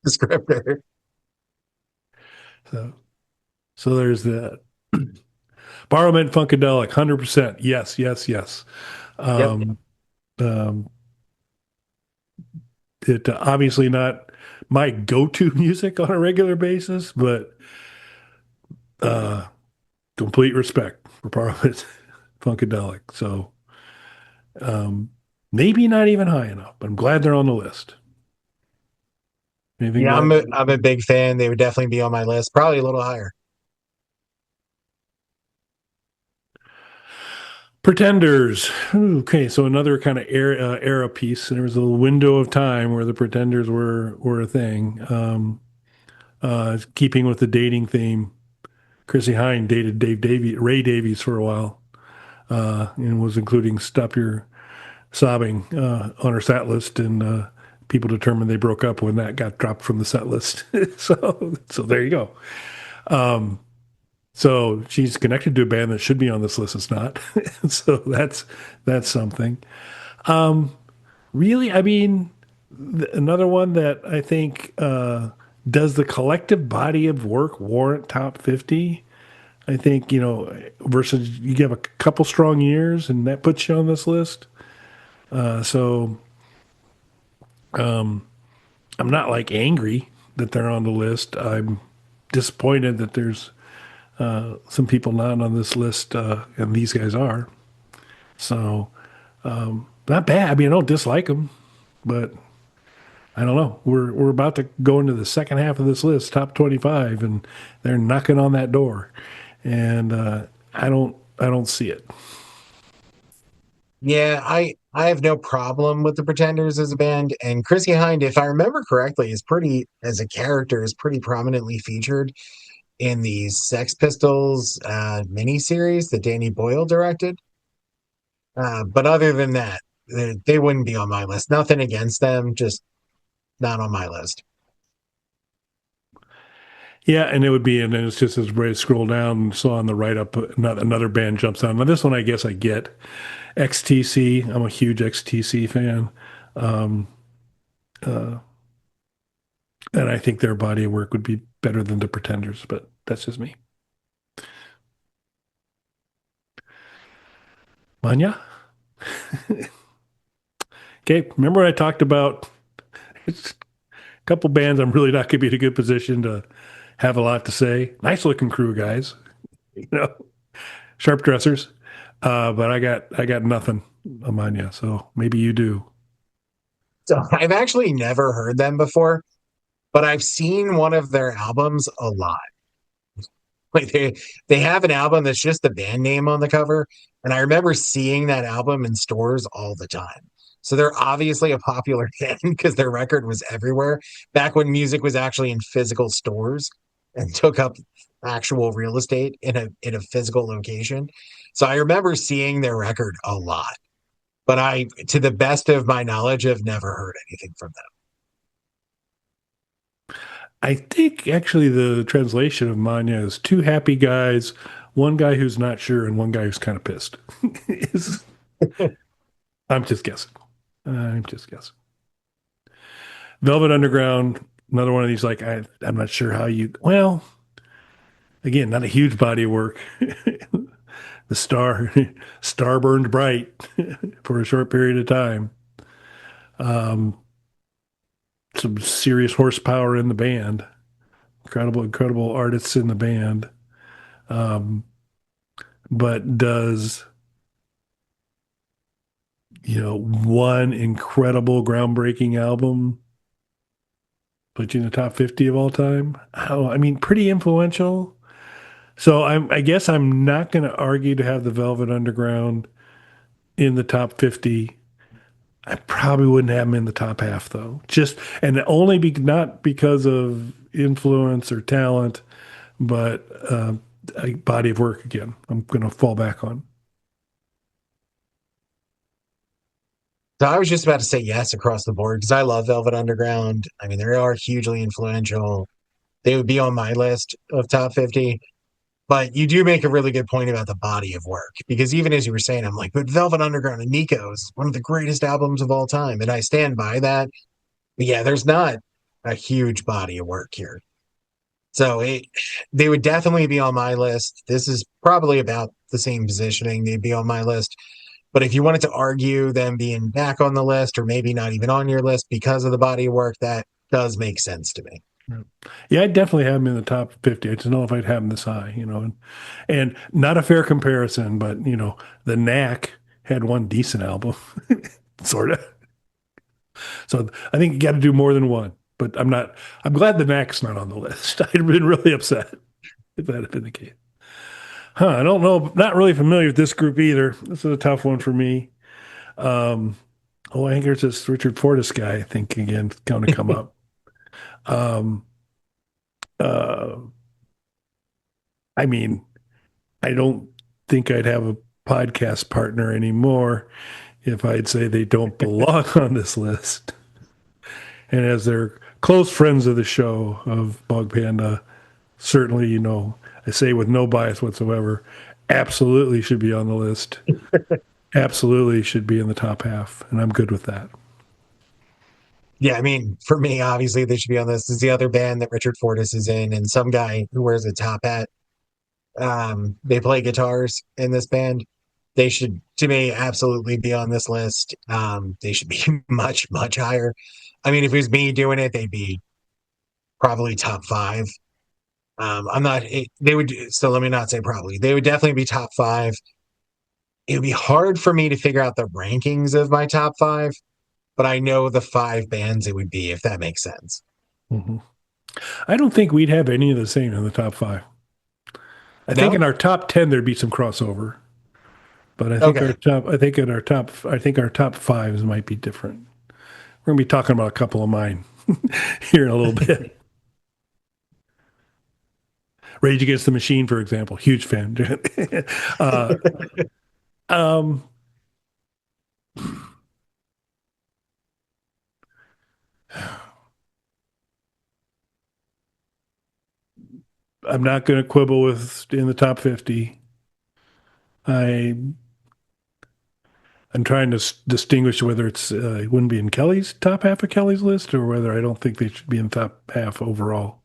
Speaker 2: descriptor.
Speaker 1: So, so there's that. Barrowman Funkadelic, 100%. Yes, yes, yes.
Speaker 2: Yep.
Speaker 1: Um, um, it obviously not my go-to music on a regular basis, but uh, complete respect for Parliament Funkadelic. So um, maybe not even high enough, but I'm glad they're on the list. Maybe
Speaker 2: Yeah,
Speaker 1: glad.
Speaker 2: I'm a big fan. They would definitely be on my list, probably a little higher.
Speaker 1: Pretenders. Okay, so another kind of era piece. There was a little window of time where the Pretenders were a thing. Keeping with the dating theme, Chrissy Hynde dated Ray Davies for a while, and was including "Stop Your Sobbing" on her set list, and people determined they broke up when that got dropped from the set list. So there you go. So she's connected to a band that should be on this list. It's not. So that's something. Really, I mean, another one that I think does the collective body of work warrant top 50? I think, versus you have a couple strong years and that puts you on this list. So I'm not like angry that they're on the list. I'm disappointed that there's some people not on this list, and these guys are. So not bad. I mean, I don't dislike them, but I don't know. We're about to go into the second half of this list, top 25, and they're knocking on that door, and I don't see it.
Speaker 2: Yeah, I have no problem with the Pretenders as a band, and Chrissy Hynde, if I remember correctly, is pretty as a character is pretty prominently featured in the Sex Pistols miniseries that Danny Boyle directed. But other than that, they wouldn't be on my list. Nothing against them, just not on my list.
Speaker 1: Yeah, and it would be, and then it's just as I scroll down, so on the right up, another band jumps on. Now this one, I guess I get XTC. I'm a huge XTC fan, and I think their body of work would be better than the Pretenders, but that's just me. Manya. Okay, remember I talked about a couple bands I'm really not going to be in a good position to have a lot to say. Nice looking crew, guys. You know, sharp dressers. But I got nothing on Manya, so maybe you do.
Speaker 2: So I've actually never heard them before, but I've seen one of their albums a lot. Like they have an album that's just the band name on the cover, and I remember seeing that album in stores all the time. So they're obviously a popular band because their record was everywhere back when music was actually in physical stores and took up actual real estate in a physical location. So I remember seeing their record a lot, but I, to the best of my knowledge, have never heard anything from them.
Speaker 1: I think actually the translation of Manya is two happy guys, one guy who's not sure, and one guy who's kind of pissed. Is- I'm just guessing. I'm just guessing. Velvet Underground, another one of these. Like I'm not sure how you. Well, again, not a huge body of work. The star burned bright for a short period of time. Some serious horsepower in the band. Incredible artists in the band. But does one incredible groundbreaking album put you in the top 50 of all time? Oh, I mean, pretty influential. So I guess I'm not going to argue to have the Velvet Underground in the top 50. I probably wouldn't have them in the top half though. Just and only not because of influence or talent, but a body of work again. I'm going to fall back on.
Speaker 2: So I was just about to say yes across the board because I love Velvet Underground. I mean, they are hugely influential. They would be on my list of top 50. But you do make a really good point about the body of work because even as you were saying, I'm like, but Velvet Underground and Nico is one of the greatest albums of all time. And I stand by that. But yeah, there's not a huge body of work here. So they would definitely be on my list. This is probably about the same positioning. They'd be on my list. But if you wanted to argue them being back on the list or maybe not even on your list because of the body of work, that does make sense to me.
Speaker 1: Yeah, I'd definitely have him in the top 50. I just don't know if I'd have him this high, and not a fair comparison, but the Knack had one decent album, sort of. So I think you got to do more than one. But I'm not. I'm glad the Knack's not on the list. I'd have been really upset if that had been the case. Huh? I don't know. Not really familiar with this group either. This is a tough one for me. Um, oh, I think there's this Richard Fortus guy. I think again going to come up. Um, uh, I mean, I don't think I'd have a podcast partner anymore if I'd say they don't belong on this list. And as they're close friends of the show of Bog Panda, certainly, I say with no bias whatsoever, absolutely should be on the list. Absolutely should be in the top half. And I'm good with that.
Speaker 2: Yeah, I mean, for me, obviously they should be on this. This is the other band that Richard Fortus is in, and some guy who wears a top hat. They play guitars in this band. They should, to me, absolutely be on this list. They should be much, much higher. I mean, if it was me doing it, they'd be probably top five. I'm not, they would, so let me not say probably. They would definitely be top five. It would be hard for me to figure out the rankings of my top five, but I know the five bands it would be, if that makes sense.
Speaker 1: Mm-hmm. I don't think we'd have any of the same in the top five. I think in
Speaker 2: No?
Speaker 1: our top 10, there'd be some crossover. But
Speaker 2: Okay.
Speaker 1: I think our top fives might be different. We're gonna be talking about a couple of mine here in a little bit. Rage Against the Machine, for example, huge fan. uh, um, I'm not going to quibble with in the top 50. I I'm trying to distinguish whether it wouldn't be in Kelly's top half of Kelly's list or whether I don't think they should be in top half overall.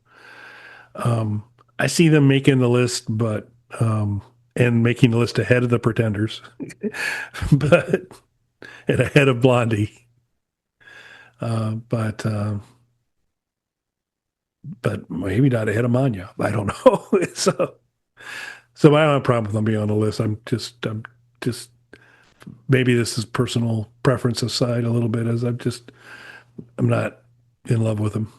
Speaker 1: Um, I see them making the list, but and making the list ahead of the Pretenders, but and ahead of Blondie. But maybe not ahead of Manya. I don't know. So I don't have a problem with them being on the list. I'm just maybe this is personal preference aside a little bit, as I'm not in love with them.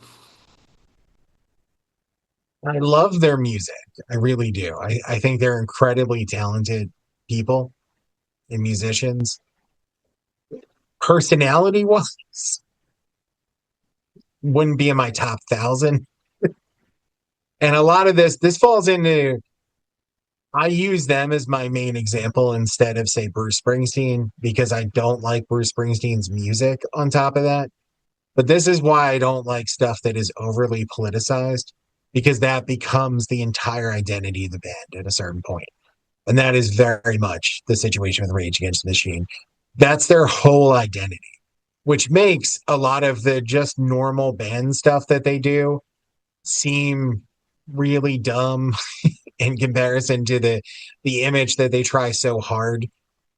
Speaker 2: I love their music. I really do. I think they're incredibly talented people and musicians. Personality wise, wouldn't be in my top 1,000. And a lot of this falls into, I use them as my main example instead of, say, Bruce Springsteen, because I don't like Bruce Springsteen's music on top of that. But this is why I don't like stuff that is overly politicized, because that becomes the entire identity of the band at a certain point. And that is very much the situation with Rage Against the Machine. That's their whole identity, which makes a lot of the just normal band stuff that they do seem really dumb in comparison to the image that they try so hard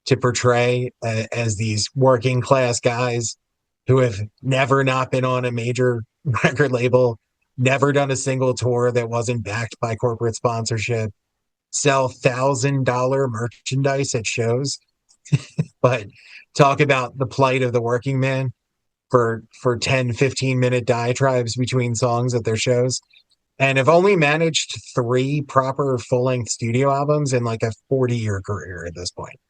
Speaker 2: to portray as these working class guys who have never not been on a major record label, never done a single tour that wasn't backed by corporate sponsorship, sell $1,000 merchandise at shows, but talk about the plight of the working man for 10-15 minute diatribes between songs at their shows, and have only managed three proper full-length studio albums in like a 40-year career at this point.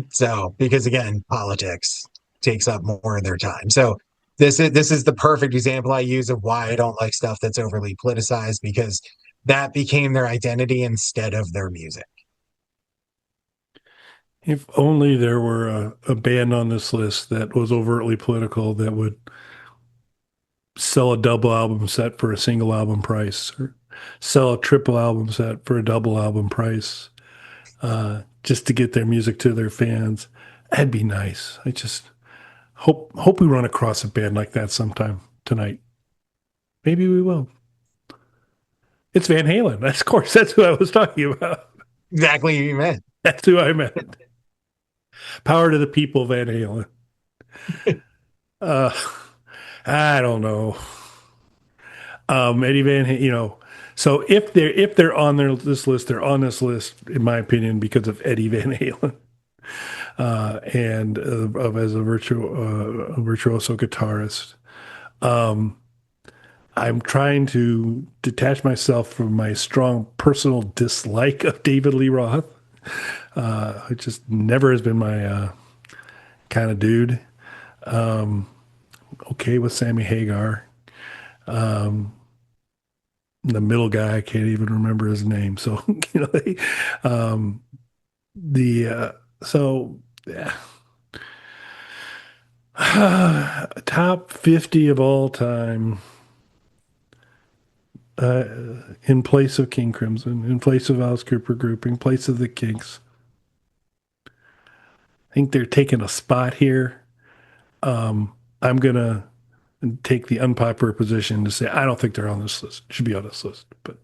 Speaker 2: So, because again, politics takes up more of their time. So this is the perfect example I use of why I don't like stuff that's overly politicized, because that became their identity instead of their music.
Speaker 1: If only there were a band on this list that was overtly political that would sell a double album set for a single album price, or sell a triple album set for a double album price, just to get their music to their fans. That'd be nice. I just hope we run across a band like that sometime tonight. Maybe we will. It's Van Halen. Of course, that's who I was talking about.
Speaker 2: Exactly what you meant.
Speaker 1: That's who I meant. Power to the people, Van Halen. Uh, I don't know. Eddie Van, so if they're on this list, they're on this list, in my opinion, because of Eddie Van Halen, and as a virtuoso guitarist. I'm trying to detach myself from my strong personal dislike of David Lee Roth. It just never has been my kind of dude. Okay with Sammy Hagar. The middle guy, I can't even remember his name. So, um, the so yeah. Top 50 of all time, uh, in place of King Crimson, in place of Alice Cooper Group, in place of the Kinks. I think they're taking a spot here. I'm gonna take the unpopular position to say I don't think they're on this list. Should be on this list, but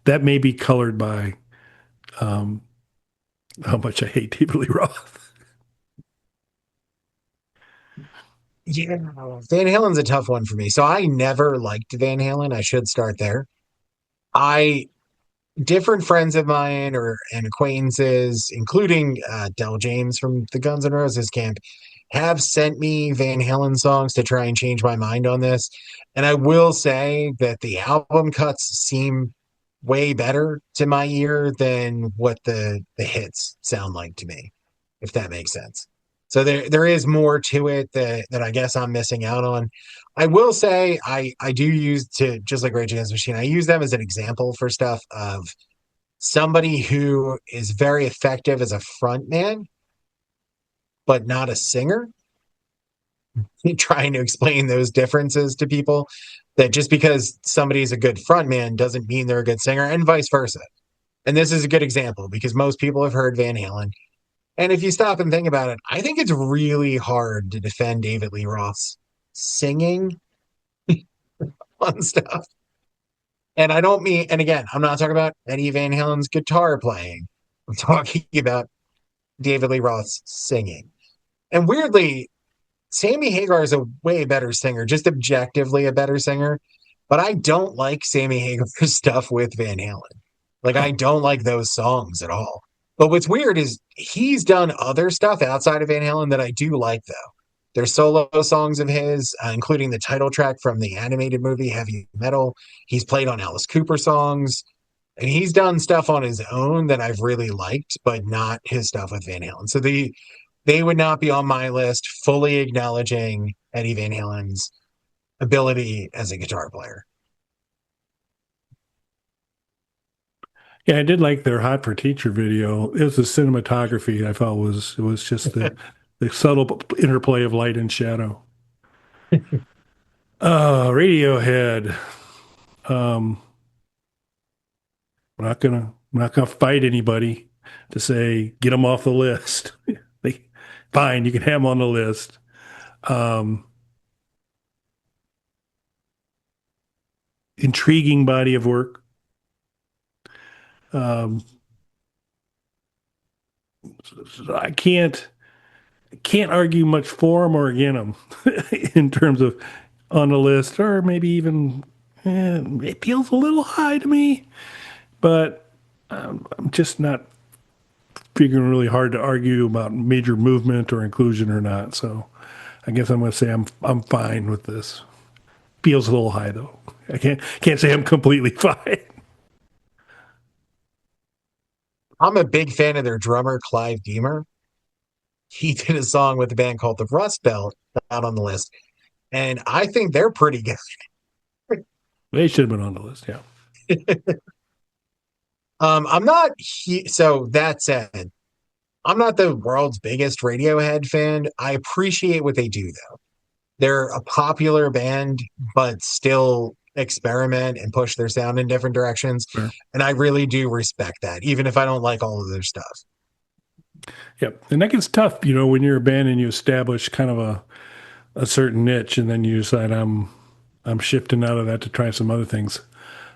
Speaker 1: that may be colored by how much I hate David Lee Roth.
Speaker 2: Yeah, Van Halen's a tough one for me. So I never liked Van Halen. I should start there. I different friends of mine or and acquaintances, including Del James from the Guns N' Roses camp, have sent me Van Halen songs to try and change my mind on this. And I will say that the album cuts seem way better to my ear than what the hits sound like to me, if that makes sense. So there is more to it that I guess I'm missing out on. I will say I do use to just like Rage Against the Machine, I use them as an example for stuff of somebody who is very effective as a front man, but not a singer. Trying to explain those differences to people that just because somebody's a good front man doesn't mean they're a good singer, and vice versa. And this is a good example because most people have heard Van Halen. And if you stop and think about it, I think it's really hard to defend David Lee Roth's singing on stuff. And I don't mean, and again, I'm not talking about Eddie Van Halen's guitar playing. I'm talking about David Lee Roth's singing. And weirdly, Sammy Hagar is a way better singer, just objectively a better singer. But I don't like Sammy Hagar's stuff with Van Halen. Like, I
Speaker 1: Oh,
Speaker 2: don't like those songs at all. But what's weird is he's done other stuff outside of Van Halen that I do like, though. There's solo songs of his, including the title track from the animated movie Heavy Metal. He's played on Alice Cooper songs. And he's done stuff on his own that I've really liked, but not his stuff with Van Halen. So they would not be on my list, fully acknowledging Eddie Van Halen's ability as a guitar player.
Speaker 1: yeah, I did like their Hot for Teacher video. It was the cinematography I thought was just the subtle interplay of light and shadow. Radiohead. Um, I'm not gonna fight anybody to say get them off the list. they, fine, you can have them on the list. Um, Intriguing body of work. Um, I can't argue much for them or against them in terms of on the list, or maybe even it feels a little high to me, but I'm just not figuring really hard to argue about major movement or inclusion or not. So I guess I'm going to say I'm fine with this. Feels a little high though. I can't say I'm completely fine.
Speaker 2: I'm a big fan of their drummer, Clive Deemer. He did a song with a band called the Rust Belt out on the list. And I think they're pretty good.
Speaker 1: They should have been on the list. Yeah.
Speaker 2: I'm not, so that said, I'm not the world's biggest Radiohead fan. I appreciate what they do, though. They're a popular band, but still experiment and push their sound in different directions.
Speaker 1: Fair.
Speaker 2: And I really do respect that, even if I don't like all of their stuff.
Speaker 1: Yep. And that gets tough, when you're a band and you establish kind of a certain niche and then you decide I'm shifting out of that to try some other things.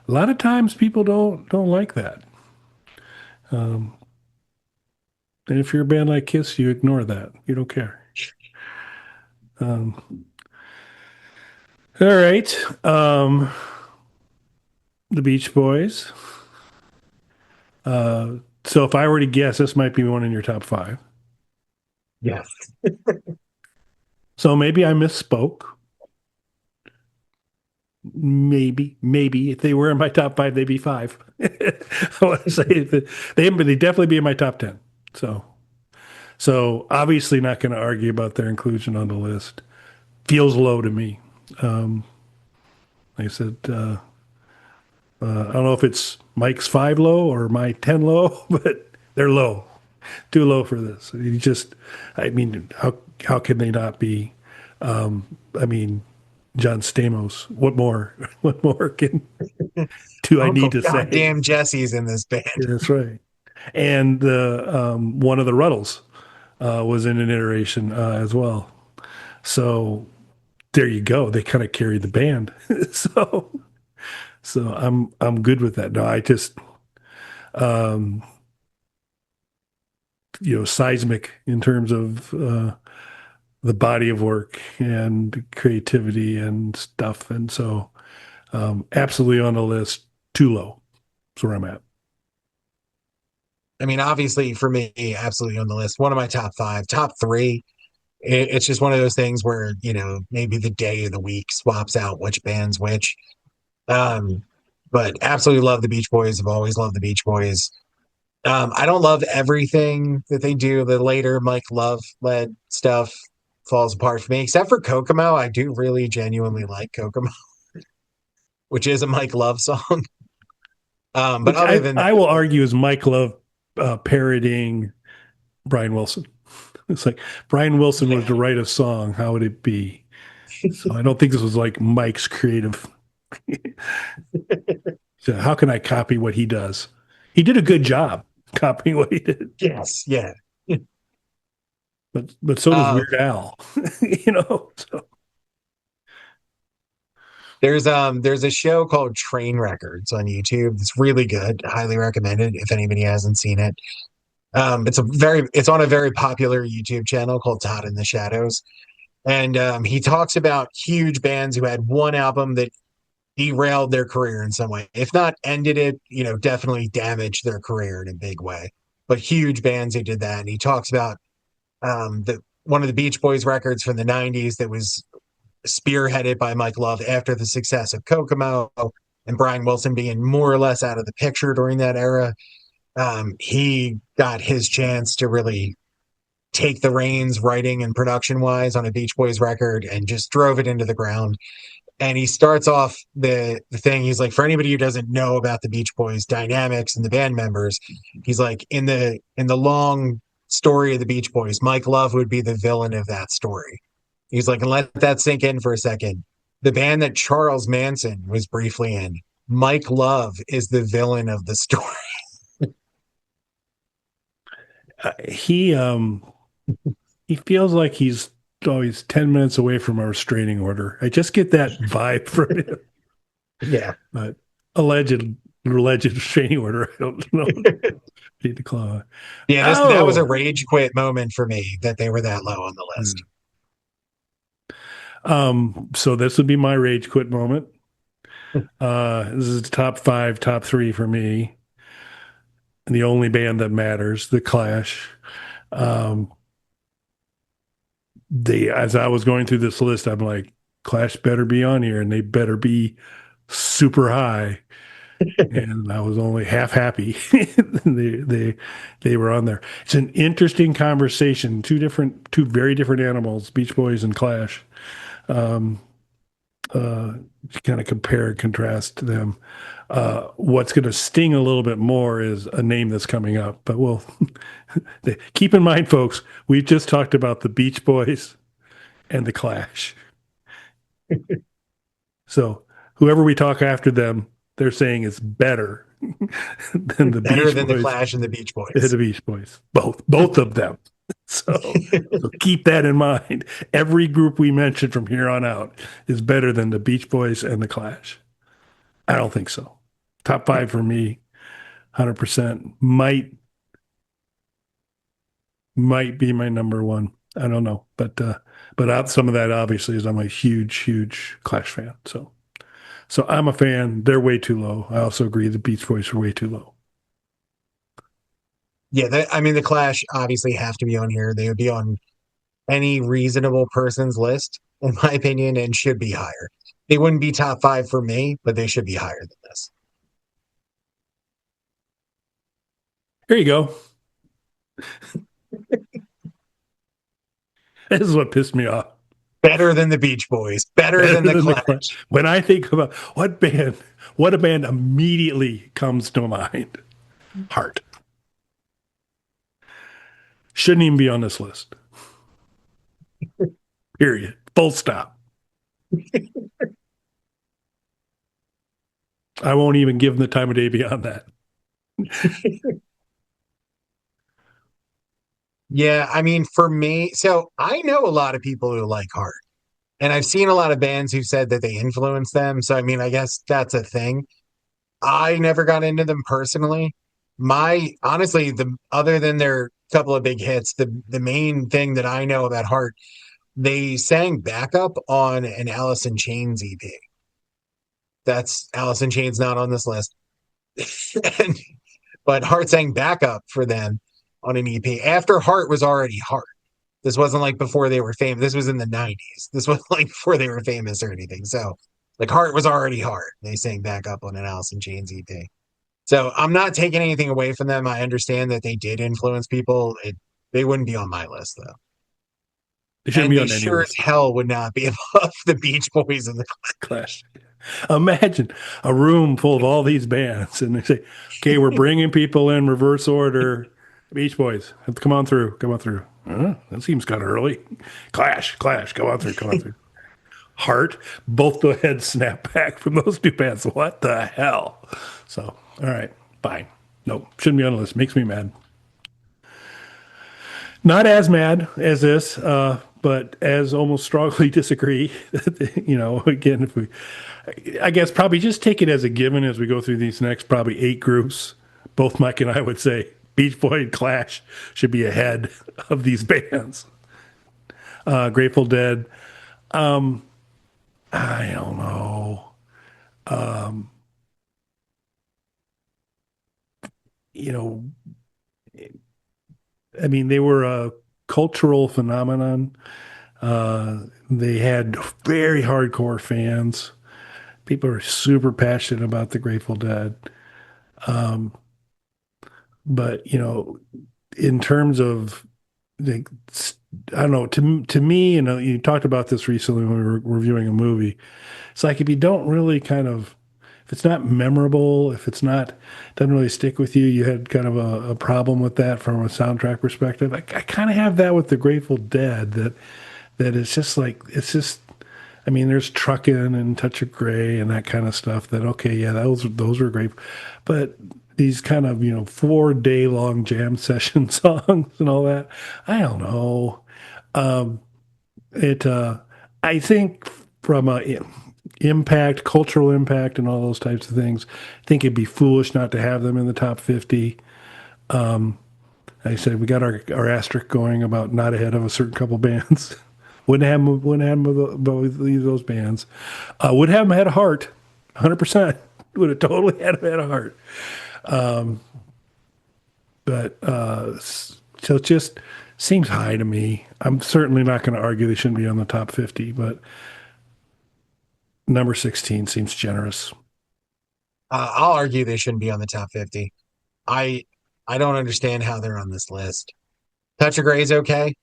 Speaker 1: A lot of times people don't like that. And if you're a band like Kiss, you ignore that. You don't care. Um, all right. the Beach Boys. So if I were to guess, this might be one in your top five.
Speaker 2: Yes.
Speaker 1: So maybe I misspoke. Maybe if they were in my top five, they'd be five. I want to say that they definitely be in my top 10. So, so obviously not going to argue about their inclusion on the list. Feels low to me. Um, like I said, I don't know if it's Mike's five low or my 10 low, but they're low, too low for this. You just, I mean, how can they not be? I mean, John Stamos. What more? What more do I need
Speaker 2: Uncle
Speaker 1: to say?
Speaker 2: goddamn Jesse's in this band.
Speaker 1: Yeah, that's right. And the one of the Ruddles was in an iteration as well. So there you go. They kind of carried the band. so so I'm good with that. No, I just um, seismic in terms of the body of work and creativity and stuff. And so absolutely on the list. Too low. That's where I'm at.
Speaker 2: I mean, obviously for me, absolutely on the list. One of my top five, top three. It's just one of those things where, maybe the day of the week swaps out which band's which. Um, but absolutely love the Beach Boys. I've always loved the Beach Boys. I don't love everything that they do. The later Mike Love led stuff falls apart for me, except for Kokomo. I do really genuinely like Kokomo, which is a Mike Love song. But
Speaker 1: Which
Speaker 2: other
Speaker 1: I
Speaker 2: than that,
Speaker 1: I will argue is Mike Love parodying Brian Wilson. It's like Brian Wilson was
Speaker 2: yeah,
Speaker 1: to write a song. How would it be? So I don't think this was like Mike's creative. So how can I copy what he does? He did a good job copying what he did,
Speaker 2: yes, yeah.
Speaker 1: but so does
Speaker 2: Uh,
Speaker 1: Weird Al. So
Speaker 2: there's a show called Train Records on YouTube. It's really good. Highly recommended if anybody hasn't seen it. It's on a very popular YouTube channel called Todd in the Shadows. And he talks about huge bands who had one album that derailed their career in some way. If not ended it, definitely damaged their career in a big way. But huge bands who did that. And he talks about the one of the Beach Boys records from the 90s that was spearheaded by Mike Love after the success of Kokomo and Brian Wilson being more or less out of the picture during that era. He got his chance to really take the reins writing and production wise on a Beach Boys record and just drove it into the ground. And he starts off the thing. He's like, for anybody who doesn't know about the Beach Boys dynamics and the band members, he's like, in the long story of the Beach Boys, Mike Love would be the villain of that story. He's like, and let that sink in for a second. The band that Charles Manson was briefly in, Mike Love is the villain of the story.
Speaker 1: he he feels like he's always 10 minutes away from a restraining order. I just get that vibe from him.
Speaker 2: Yeah.
Speaker 1: But alleged restraining order. I don't know. Need to claw.
Speaker 2: Yeah, that was a
Speaker 1: Oh.
Speaker 2: rage quit moment for me that they were that low on the list.
Speaker 1: So this would be my rage quit moment. This is top five, top three for me. And the only band that matters, The Clash. Um, as I was going through this list, I'm like, Clash better be on here and they better be super high. And I was only half happy they were on there. It's an interesting conversation. Two very different animals, Beach Boys and Clash. Um, kind of compare and contrast them. What's going to sting a little bit more is a name that's coming up, but we'll keep in mind, folks. We've just talked about the Beach Boys and the Clash. So whoever we talk after them, they're saying it's better than the
Speaker 2: Better
Speaker 1: Beach
Speaker 2: than the
Speaker 1: Boys.
Speaker 2: Clash and the Beach
Speaker 1: The
Speaker 2: Boys.
Speaker 1: Beach Boys, both of them. So keep that in mind. Every group we mentioned from here on out is better than the Beach Boys and the Clash. I don't think so. Top five for me, 100%. Might be my number one. I don't know, but out some of that obviously is I'm a huge Clash fan. So So I'm a fan. They're way too low. I also agree the Beach Boys are way too low.
Speaker 2: Yeah, I mean, the Clash obviously have to be on here. They would be on any reasonable person's list, in my opinion, and should be higher. They wouldn't be top five for me, but they should be higher than this.
Speaker 1: Here you go. This is what pissed me off.
Speaker 2: Better than the Beach Boys, better than
Speaker 1: Better
Speaker 2: the
Speaker 1: than the Clash.
Speaker 2: Clash.
Speaker 1: When I think about what a band immediately comes to mind. Heart. Shouldn't even be on this list. Period. Full stop. I won't even give them the time of day beyond that.
Speaker 2: Yeah, I mean, for me, so I know a lot of people who like Heart, and I've seen a lot of bands who said that they influenced them. So, I mean, I guess that's a thing. I never got into them personally. My honestly, the other than their couple of big hits, the main thing that I know about Heart, they sang backup on an Alice in Chains EP. That's Alice in Chains not on this list. and, but Heart sang backup for them on an EP after Heart was already Heart. This wasn't like before they were famous. This was in the 90s. This wasn't like before they were famous or anything. So, like, Heart was already Heart. They sang backup on an Alice in Chains EP. So, I'm not taking anything away from them. I understand that they did influence people. They wouldn't be on my list, though.
Speaker 1: They shouldn't
Speaker 2: And
Speaker 1: be
Speaker 2: they
Speaker 1: on any
Speaker 2: sure as
Speaker 1: list.
Speaker 2: hell would not be above the Beach Boys and the
Speaker 1: Clash. Imagine a room full of all these bands, and they say, "Okay, we're bringing people in reverse order. Beach Boys, come on through, come on through." That seems kind of early. Clash, Clash, come on through, come on through. Heart, both the heads snap back from those two bands. What the hell? So, all right, fine. Nope, shouldn't be on the list. Makes me mad. Not as mad as this, but as almost strongly disagree. Again, if we, I guess probably just take it as a given as we go through these next probably 8 groups. Both Mike and I would say Beach Boy and Clash should be ahead of these bands. Grateful Dead, I don't know. You know, I mean, they were a cultural phenomenon. They had very hardcore fans. People are super passionate about the Grateful Dead. But in terms of like, I don't know, to me, you talked about this recently when we were reviewing a movie. It's like if you don't really if it's not memorable, if it's not doesn't really stick with you, you had kind of a problem with that from a soundtrack perspective. I kind of have that with the Grateful Dead that it's just like I mean, there's Truckin' and Touch of Grey and that kind of stuff that, okay, yeah, those are great. But these kind of, 4 day long jam session songs and all that, I don't know. It I think from a impact, cultural impact and all those types of things, I think it'd be foolish not to have them in the top 50. Like I said, we got our asterisk going about not ahead of a certain couple bands. Wouldn't have both those bands. Would have them had a heart, 100%. Would have totally had them had a heart. But so it just seems high to me. I'm certainly not going to argue they shouldn't be on the top 50, but number 16 seems generous.
Speaker 2: I'll argue they shouldn't be on the top 50. I I don't understand how they're on this list. Touch of Grey is okay.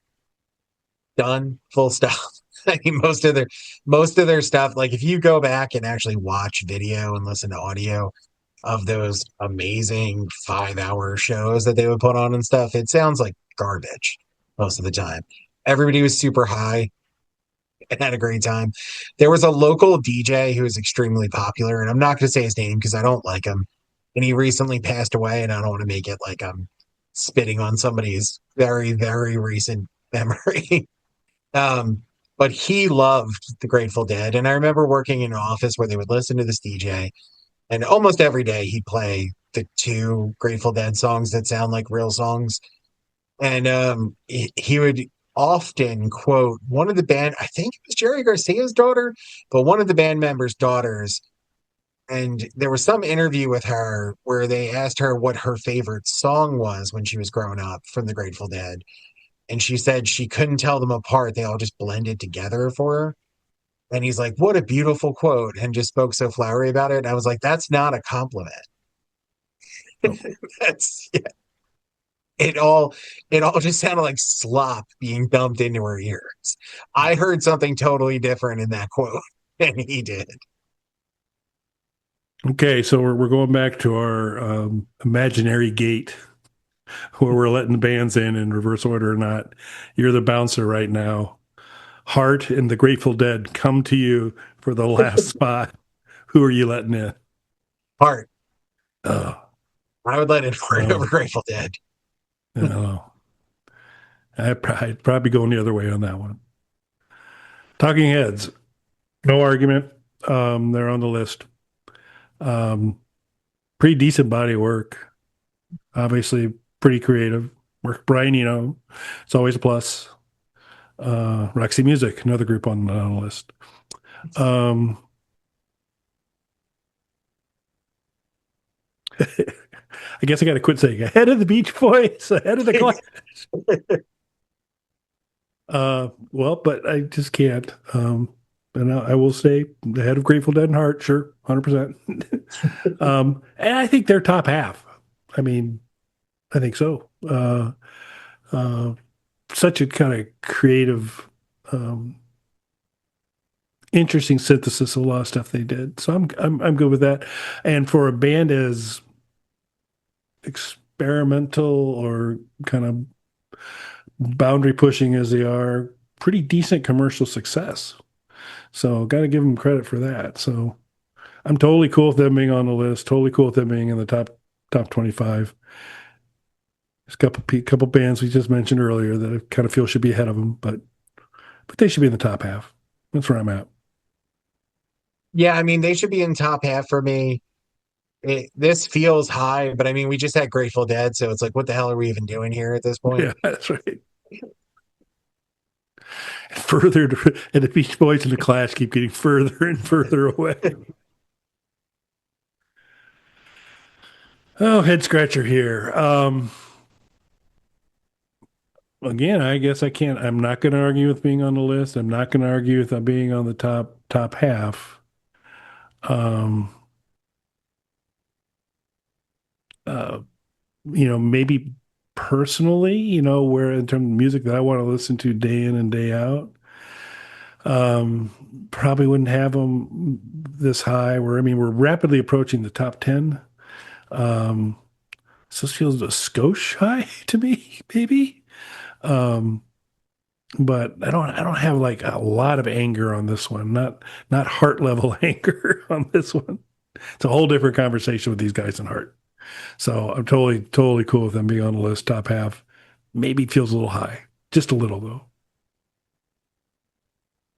Speaker 2: Done. Full stop. I mean, most of their stuff, like if you go back and actually watch video and listen to audio of those amazing 5 hour shows that they would put on and stuff, it sounds like garbage most of the time. Everybody was super high and had a great time. There was a local DJ who was extremely popular, and I'm not going to say his name because I don't like him. And he recently passed away, and I don't want to make it like I'm spitting on somebody's very, very recent memory. Um, but he loved the Grateful Dead. And I remember working in an office where they would listen to this DJ, and almost every day he'd play the two Grateful Dead songs that sound like real songs. And he would often quote one of the band, I think it was Jerry Garcia's daughter, but one of the band members' daughters And there was some interview with her where they asked her what her favorite song was when she was growing up from the Grateful Dead. And she said she couldn't tell them apart. They all just blended together for her. And he's like, "What a beautiful quote," and just spoke so flowery about it. I was like, "That's not a compliment."
Speaker 1: Oh,
Speaker 2: That's yeah, it all it all just sounded like slop being dumped into her ears. I heard something totally different in that quote than he did.
Speaker 1: okay, so we're going back to our imaginary gate where we're letting the bands in reverse order or not. You're the bouncer right now. Heart and the Grateful Dead come to you for the last spot. Who are you letting in?
Speaker 2: Heart.
Speaker 1: Oh,
Speaker 2: I would let it Heart over
Speaker 1: well,
Speaker 2: Grateful Dead.
Speaker 1: I don't know. I'd probably going the other way on that one. Talking Heads, no argument. They're on the list. Um, pretty decent body of work. Obviously, pretty creative. Work Brian, it's always a plus. Roxy Music, another group on the list. Um, I guess I got to quit saying ahead of the Beach Boys, ahead of the Clash. Well, but I just can't. And I will say the head of Grateful Dead and Heart, sure, 100%. And I think they're top half. I mean, I think so. Uh, such a kind of creative, um, interesting synthesis of a lot of stuff they did. So I'm good with that. And for a band as experimental or kind of boundary pushing as they are, pretty decent commercial success. So got to give them credit for that. So I'm totally cool with them being on the list. Totally cool with them being in the top 25. There's a couple bands we just mentioned earlier that I kind of feel should be ahead of them, but they should be in the top half. That's where I'm at.
Speaker 2: Yeah, I mean, they should be in top half for me. This feels high, but I mean, we just had Grateful Dead, so it's like, what the hell are we even doing here at this point?
Speaker 1: Yeah, that's right. Further, and the Beach Boys and the Clash keep getting further and further away. Oh, head scratcher here. Again, I guess I can't. I'm not going to argue with being on the list. I'm not going to argue with being on the top half. Um, uh, maybe personally, where in terms of music that I want to listen to day in and day out, probably wouldn't have them this high. Where I mean, we're rapidly approaching the top 10. Um, so this feels a skosh high to me, maybe. Um, but I don't have like a lot of anger on this one. Not heart level anger on this one. It's a whole different conversation with these guys in heart. So I'm totally cool with them being on the list, top half. Maybe it feels a little high, just a little though.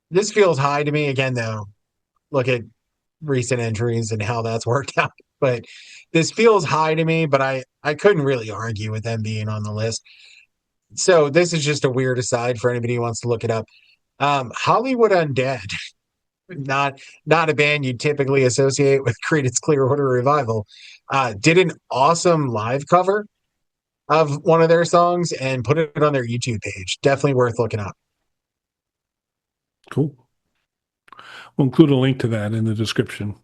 Speaker 2: This feels high to me again, though. Look at recent entries and how that's worked out. But this feels high to me, but I couldn't really argue with them being on the list. So this is just a weird aside for anybody who wants to look it up. Hollywood Undead, not a band you typically associate with Creedence Clearwater Revival, did an awesome live cover of one of their songs and put it on their YouTube page. Definitely worth looking up.
Speaker 1: Cool. We'll include a link to that in the description.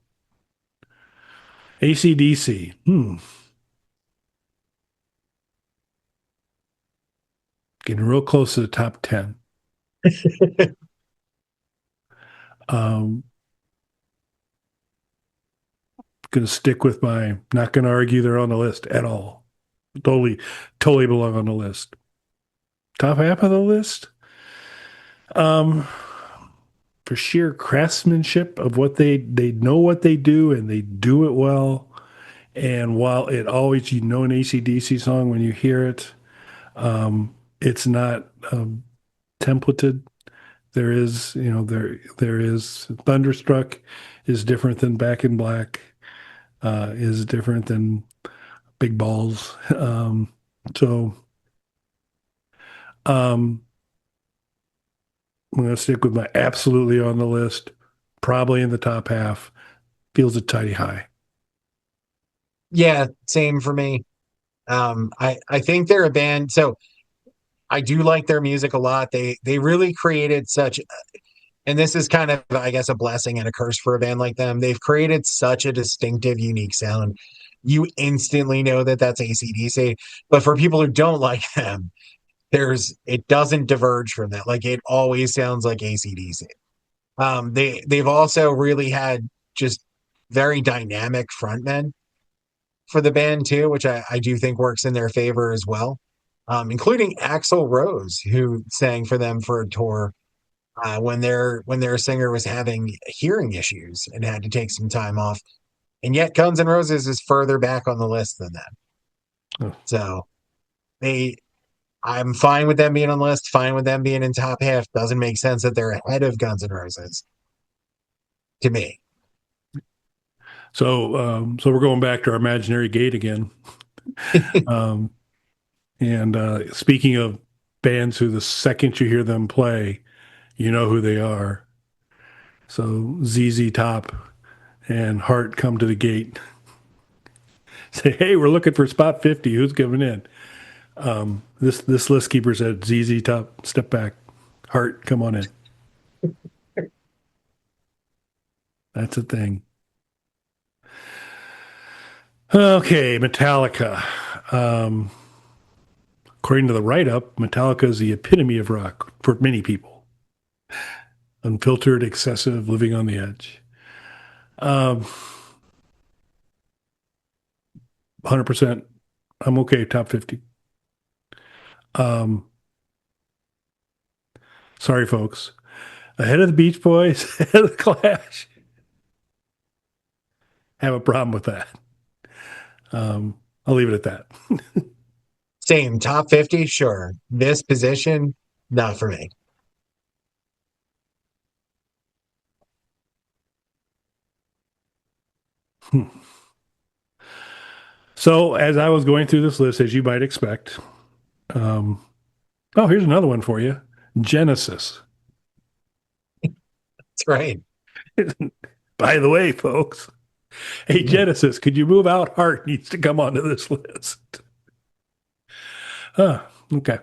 Speaker 1: ACDC. Getting real close to the top 10. Um, Gonna stick with my not gonna argue they're on the list at all. Totally belong on the list. Top half of the list. Um, for sheer craftsmanship of what they know what they do and they do it well. And while it always an AC/DC song when you hear it, it's not templated. There is there is Thunderstruck is different than Back in Black, is different than Big Balls. So um, I'm going to stick with my absolutely on the list, probably in the top half. feels a tiny high.
Speaker 2: Yeah, same for me. I think they're a band. So I do like their music a lot. They really created such, and this is kind of, I guess, a blessing and a curse for a band like them. They've created such a distinctive, unique sound. You instantly know that that's AC/DC. But for people who don't like them, it doesn't diverge from that. Like it always sounds like AC/DC. They've also really had just very dynamic frontmen for the band too, which I do think works in their favor as well. Including Axl Rose, who sang for them for a tour when their singer was having hearing issues and had to take some time off. And yet Guns N' Roses is further back on the list than that.
Speaker 1: Oh.
Speaker 2: So they I'm fine with them being on the list, fine with them being in top half. Doesn't make sense that they're ahead of Guns N' Roses to me.
Speaker 1: So we're going back to our imaginary gate again. Um, and speaking of bands who the second you hear them play, you know who they are. So ZZ Top and Heart come to the gate. Say, hey, we're looking for spot 50. Who's coming in? This list keeper said ZZ Top, step back. Heart, come on in. That's a thing. Okay, Metallica. Um, According to the write up, Metallica is the epitome of rock for many people. Unfiltered, excessive, living on the edge. 100%. I'm okay. Top 50. Um, Sorry, folks. Ahead of the Beach Boys, ahead of the Clash. Have a problem with that. I'll leave it at that.
Speaker 2: Same top 50, sure. This position, not for me.
Speaker 1: So, as I was going through this list, as you might expect, um, oh, here's another one for you. Genesis.
Speaker 2: That's right.
Speaker 1: By the way, folks, hey, Genesis, could you move out? Heart needs to come onto this list. Okay.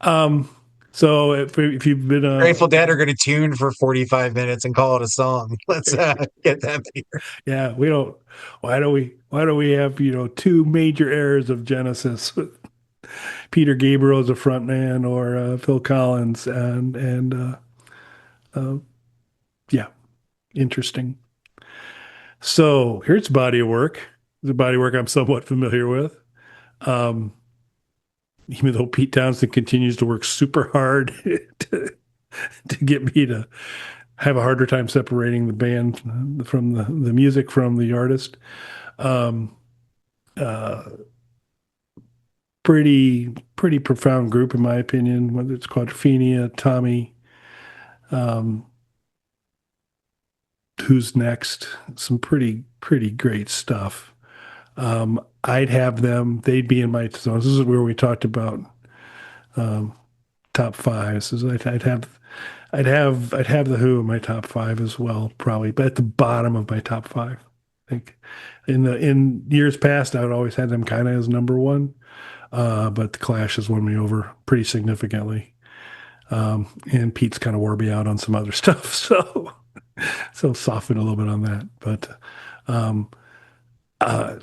Speaker 1: Um, so if you've been
Speaker 2: Grateful Dead are going to tune for 45 minutes and call it a song. Let's get that here.
Speaker 1: yeah, we don't. Why do we have two major eras of Genesis? Peter Gabriel as a frontman or Phil Collins and uh, yeah, interesting. So here's a body of work. The body of work I'm somewhat familiar with. Um, Even though Pete Townsend continues to work super hard to get me to have a harder time separating the band from the music from the artist. Um, uh, pretty profound group in my opinion. Whether it's Quadrophenia, Tommy, um, Who's Next, some pretty great stuff. I'd have them. They'd be in my zone. This is where we talked about um, top five. This is I'd have the Who in my top five as well, probably, but at the bottom of my top five. I think in years past, I would always had them kind of as number one, but the Clash has won me over pretty significantly. And Pete's kind of wore me out on some other stuff, so soften a little bit on that. But um,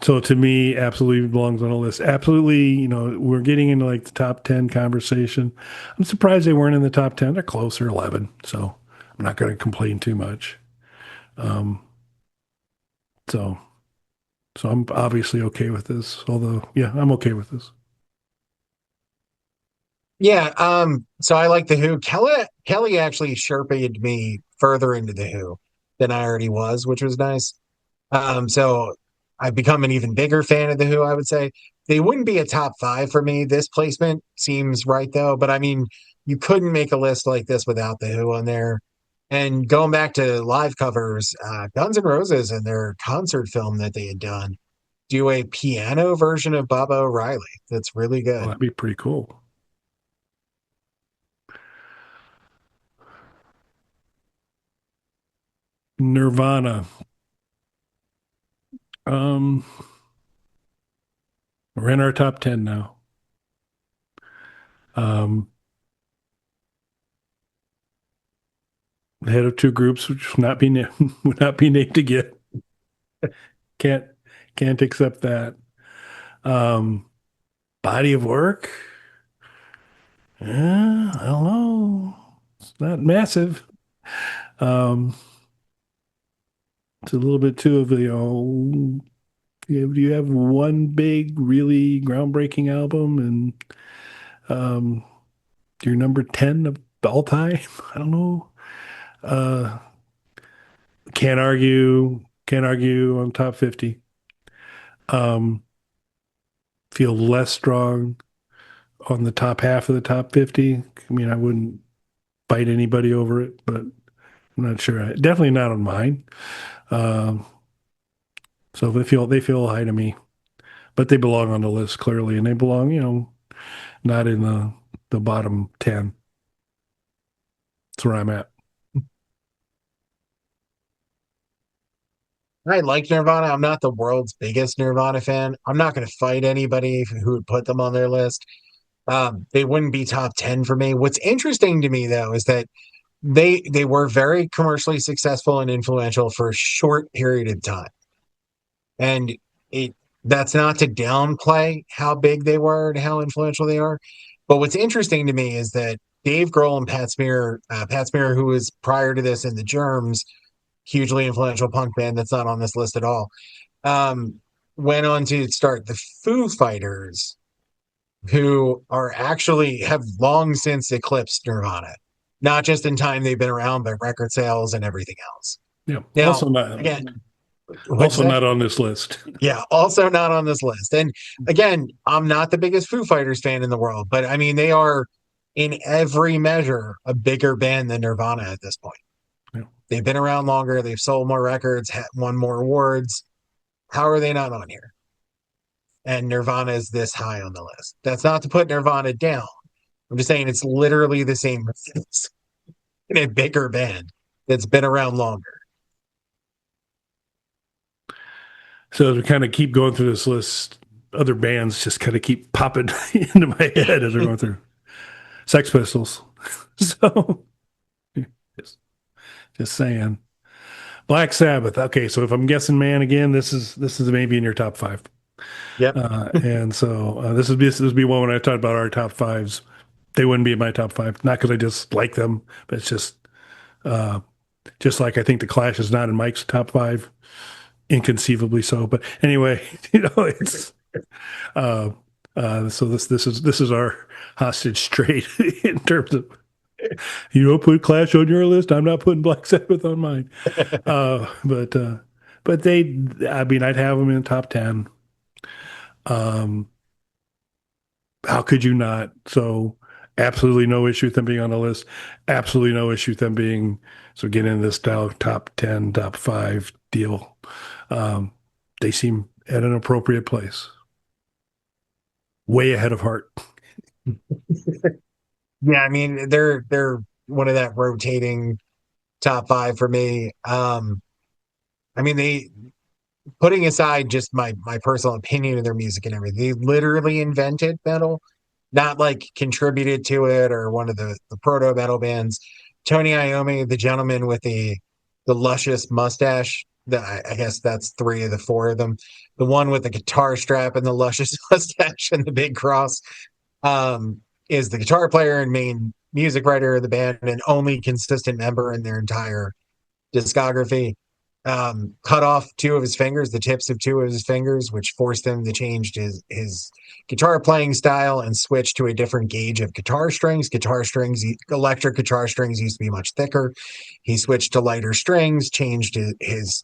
Speaker 1: so to me, absolutely belongs on a list. Absolutely, we're getting into like the top 10 conversation. I'm surprised they weren't in the top 10. They're closer, 11. So I'm not going to complain too much. Um, so, so I'm obviously okay with this. Although, yeah, I'm okay with this.
Speaker 2: Yeah, so I like the Who. Kelly actually Sherpa'd me further into the Who than I already was, which was nice. So I've become an even bigger fan of the Who, I would say. They wouldn't be a top five for me. This placement seems right though, but I mean, you couldn't make a list like this without the Who on there. And going back to live covers, Guns N' Roses and their concert film that they had done do a piano version of Baba O'Reilly that's really
Speaker 1: Well,
Speaker 2: good.
Speaker 1: that'd be pretty cool. Nirvana. Um, we're in our top 10 now. Um, the head of two groups, which would not be would not be named again. Can't can't accept that. Um, body of work. I don't know. It's not massive. Um, it's a little bit too of you have one big, really groundbreaking album and um, you're number 10 of all time. I don't know. Uh, can't argue on top 50. Um, feel less strong on the top half of the top 50. I mean, I wouldn't fight anybody over it, but I'm not sure. Definitely not on mine. Um, so they feel high to me, but they belong on the list clearly, and they belong, not in the bottom 10. That's where I'm at.
Speaker 2: I like Nirvana. I'm not the world's biggest Nirvana fan. I'm not going to fight anybody who would put them on their list. They wouldn't be top 10 for me. What's interesting to me though is that they were very commercially successful and influential for a short period of time. And it that's not to downplay how big they were and how influential they are. But what's interesting to me is that Dave Grohl and Pat Smear, who was prior to this in the Germs, hugely influential punk band that's not on this list at all, um, went on to start the Foo Fighters, who are actually have long since eclipsed Nirvana. Not just in time they've been around, but record sales and everything else.
Speaker 1: Yeah.
Speaker 2: Now, again, what's
Speaker 1: Also
Speaker 2: that?
Speaker 1: not on this list.
Speaker 2: Yeah, also not on this list. And again, I'm not the biggest Foo Fighters fan in the world, but I mean, they are in every measure a bigger band than Nirvana at this point.
Speaker 1: Yeah.
Speaker 2: They've been around longer, they've sold more records, won more awards. How are they not on here? And Nirvana is this high on the list. That's not to put Nirvana down. I'm just saying it's literally the same in a bigger band that's been around longer.
Speaker 1: So as we kind of keep going through this list, other bands just kind of keep popping into my head as we're going through. Sex Pistols. So just saying. Black Sabbath. Okay, so if I'm guessing, man, again, this is maybe in your top five.
Speaker 2: Yep.
Speaker 1: And so this would be one when I talked about our top fives. They wouldn't be in my top five, not because I just like them, but it's uh, just like I think the Clash is not in Mike's top five, inconceivably so. But anyway, it's uh, so this is our hostage straight in terms of you don't put Clash on your list. I'm not putting Black Sabbath on mine. But I mean, I'd have them in the top 10. Um, how could you not? So absolutely no issue with them being on the list. Absolutely no issue with them being so getting in this top 10, top five deal. Um, they seem at an appropriate place, way ahead of Heart.
Speaker 2: Yeah, I mean they're one of that rotating top five for me. I mean they putting aside just my personal opinion of their music and everything, they literally invented metal, not like contributed to it or one of the proto metal bands. Tony Iommi, the gentleman with the luscious mustache. I guess that's three of the four of them. The one with the guitar strap and the luscious mustache and the big cross um, is the guitar player and main music writer of the band and only consistent member in their entire discography. Cut off two of his fingers, the tips of two of his fingers, which forced him to change his guitar playing style and switch to a different gauge of guitar strings. Electric guitar strings used to be much thicker. He switched to lighter strings, changed his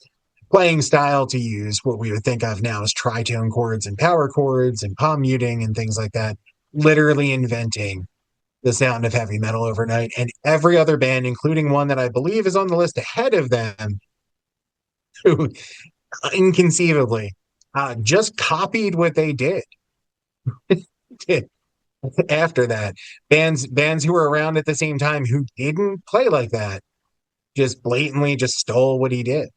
Speaker 2: playing style to use what we would think of now as tritone chords and power chords and palm muting and things like that. Literally inventing the sound of heavy metal overnight. And every other band, including one that I believe is on the list ahead of them, who inconceivably just copied what they did after that. Bands who were around at the same time who didn't play like that just blatantly just stole what he did.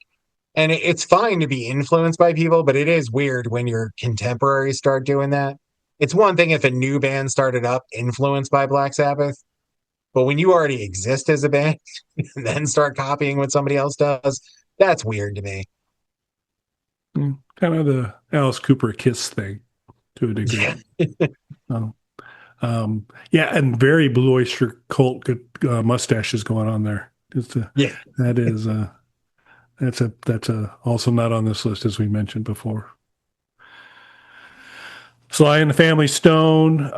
Speaker 2: And it's fine to be influenced by people, but it is weird when your contemporaries start doing that. It's one thing if a new band started up influenced by Black Sabbath, but when you already exist as a band and then start copying what somebody else does, that's weird to me.
Speaker 1: Kind of the Alice Cooper Kiss thing to a degree.
Speaker 2: Yeah.
Speaker 1: Oh. Yeah, and very Blue Oyster Cult mustaches going on there.
Speaker 2: Yeah.
Speaker 1: That is that's also not on this list as we mentioned before. Sly and the Family Stone.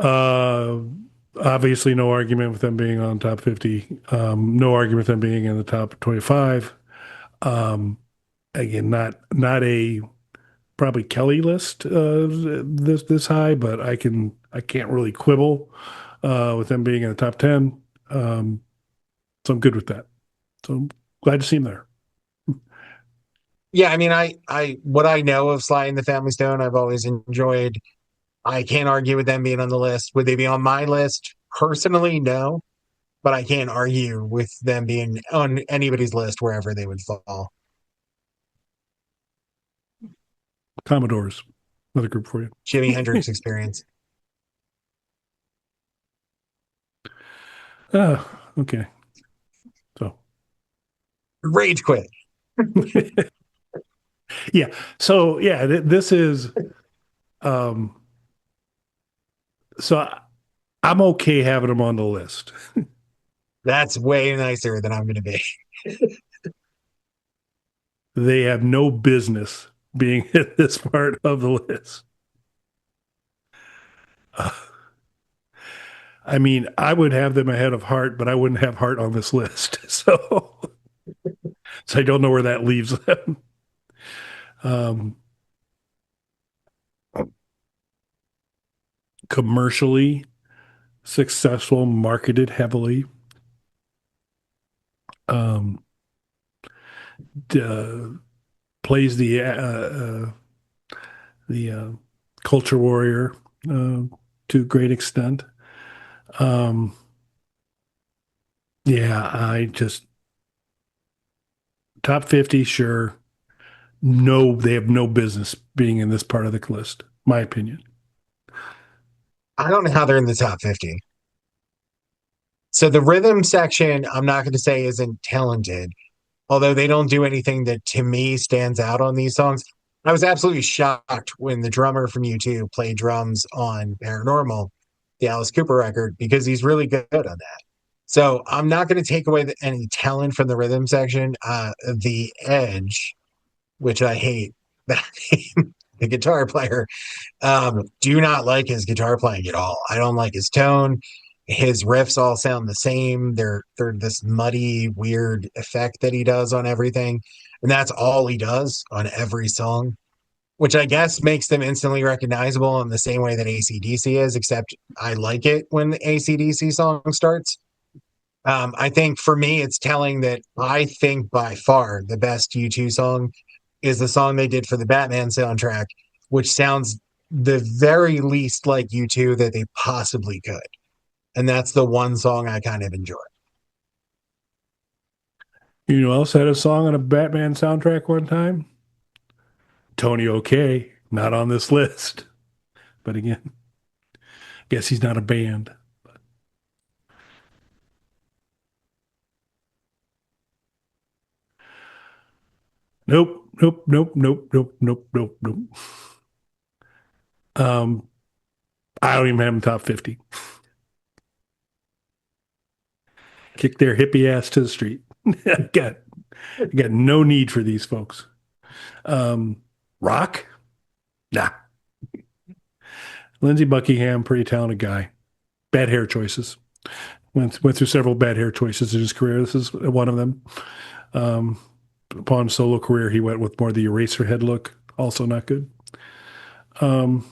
Speaker 1: Obviously, no argument with them being on top 50. No argument with them being in the top 25. Um, Again, not a probably Kelly list this high, but I can't really quibble with them being in the top 10. So I'm good with that. So I'm glad to see him there.
Speaker 2: Yeah, I mean, what I know of Sly and the Family Stone, I've always enjoyed. I can't argue with them being on the list. Would they be on my list? Personally, no, but I can't argue with them being on anybody's list wherever they would fall.
Speaker 1: Commodores, another group for
Speaker 2: Jimi
Speaker 1: you.
Speaker 2: Hendrix Experience.
Speaker 1: Okay. So
Speaker 2: Rage quit.
Speaker 1: yeah. So yeah, this is um so I'm okay having them on the list.
Speaker 2: That's way nicer than I'm going to be.
Speaker 1: They have no business being in this part of the list. Uh, I mean, I would have them ahead of Heart, but I wouldn't have Heart on this list. So I don't know where that leaves them. Um, Commercially successful, marketed heavily. Um, Plays the culture warrior uh, to a great extent. Um, yeah, I just top 50, sure. No, they have no business being in this part of the list, my opinion.
Speaker 2: I don't know how they're in the top 50. So the rhythm section, I'm not going to say isn't talented, although they don't do anything that to me stands out on these songs. I was absolutely shocked when the drummer from U2 played drums on Paranormal, the Alice Cooper record, because he's really good on that. So I'm not going to take away any talent from the rhythm section. The Edge, which I hate, that name, the guitar player, do not like his guitar playing at all. I don't like his tone. His riffs all sound the same. They're this muddy, weird effect that he does on everything. And that's all he does on every song, which I guess makes them instantly recognizable in the same way that AC/DC is, except I like it when the AC/DC song starts. I think for me, it's telling that I think by far the best U2 song is the song they did for the Batman soundtrack, which sounds the very least like U2 that they possibly could. And that's the one song I kind of enjoy.
Speaker 1: You know who else had a song on a Batman soundtrack one time? Tony OK, not on this list. But again, guess he's not a band. Nope, nope, nope, nope, nope, nope, nope, nope. Um, I don't even have him top 50. Kick their hippie ass to the street. I got no need for these folks. Um, Rock? Nah. Lindsey Buckingham, pretty talented guy. Bad hair choices. Went through several bad hair choices in his career. This is one of them. Um, Upon solo career, he went with more the Eraserhead look. Also not good. Um,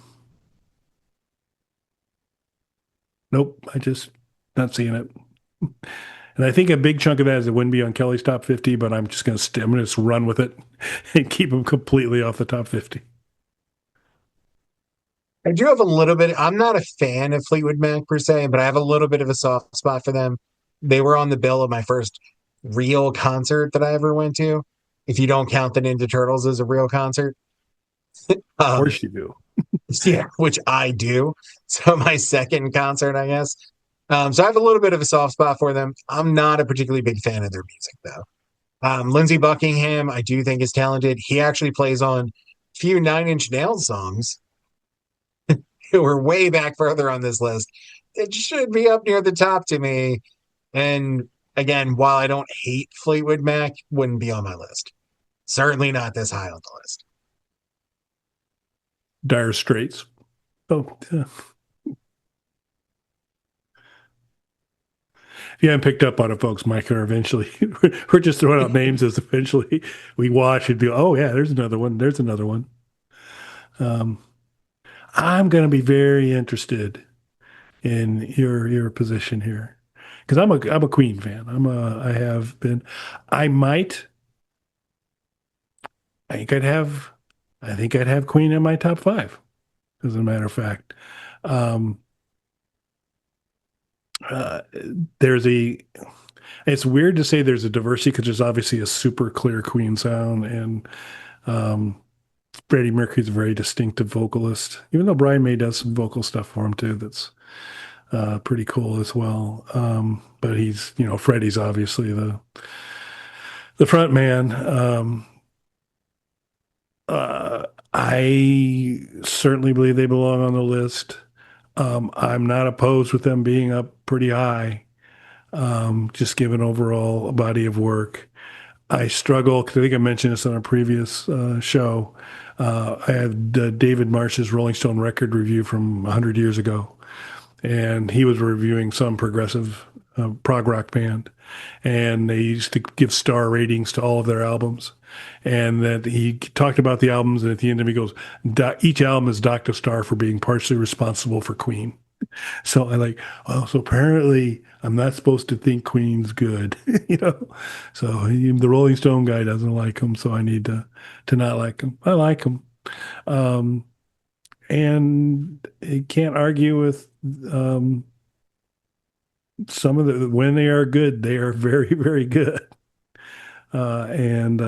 Speaker 1: nope, I just not seeing it. And I think a big chunk of that is it wouldn't be on Kelly's top 50, but I'm just going to I'm going to just run with it and keep him completely off the top 50.
Speaker 2: I do have a little bit. I'm not a fan of Fleetwood Mac per se, but I have a little bit of a soft spot for them. They were on the bill of my first real concert that I ever went to. if you don't count the Ninja Turtles as a real concert.
Speaker 1: Of
Speaker 2: Um,
Speaker 1: course you do.
Speaker 2: yeah, which I do. So my second concert, I guess. So I have a little bit of a soft spot for them. I'm not a particularly big fan of their music though. Lindsey Buckingham, I do think is talented. He actually plays on few Nine Inch Nails songs who are way back further on this list. It should be up near the top to me. And again, while I don't hate Fleetwood Mac, wouldn't be on my list. Certainly not this high on the list.
Speaker 1: Dire Straits. Oh, yeah. If you haven't picked up on it, folks, Mike, or eventually we're just throwing out names as eventually we watch and be, oh yeah, there's another one. There's another one. Um, I'm going to be very interested in your position here because I'm a Queen fan. I have been. I might. I think I'd have. I think I'd have Queen in my top five. As a matter of fact, um, uh, there's a. It's weird to say there's a diversity because there's obviously a super clear Queen sound, and um, Freddie Mercury's a very distinctive vocalist. Even though Brian May does some vocal stuff for him too, that's pretty cool as well. But he's, Freddie's obviously the front man. Uh, I certainly believe they belong on the list. I'm not opposed with them being up pretty high, just given overall body of work. I struggle because I think I mentioned this on a previous show. I had David Marsh's Rolling Stone record review from 100 years ago, and he was reviewing some progressive prog rock band, and they used to give star ratings to all of their albums. And that he talked about the albums, and at the end of it, he goes, each album is docked a star for being partially responsible for Queen. So I like, oh, so apparently I'm not supposed to think Queen's good, you know. So the Rolling Stone guy doesn't like him, so I need to not like him. I like him, um, and you can't argue with some of the when they are good, they are very, very good, and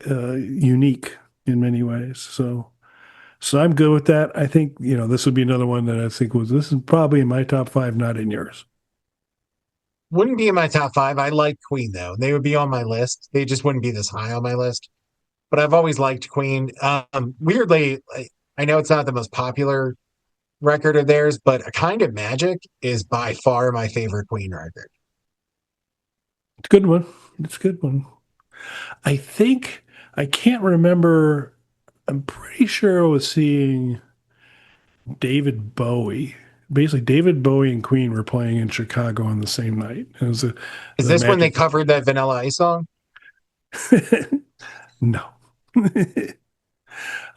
Speaker 1: unique in many ways. So I'm good with that. I think, this would be another one that I think this is probably in my top five, not in yours.
Speaker 2: Wouldn't be in my top five. I like Queen though. They would be on my list. They just wouldn't be this high on my list. But I've always liked Queen. Weirdly, I know it's not the most popular record of theirs, but A Kind of Magic is by far my favorite Queen record.
Speaker 1: It's a good one. It's a good one. I think I can't remember. I'm pretty sure I was seeing David Bowie. Basically, David Bowie and Queen were playing in Chicago on the same night. It was
Speaker 2: Is
Speaker 1: the
Speaker 2: this when they
Speaker 1: Magic.
Speaker 2: covered that Vanilla Ice song?
Speaker 1: No.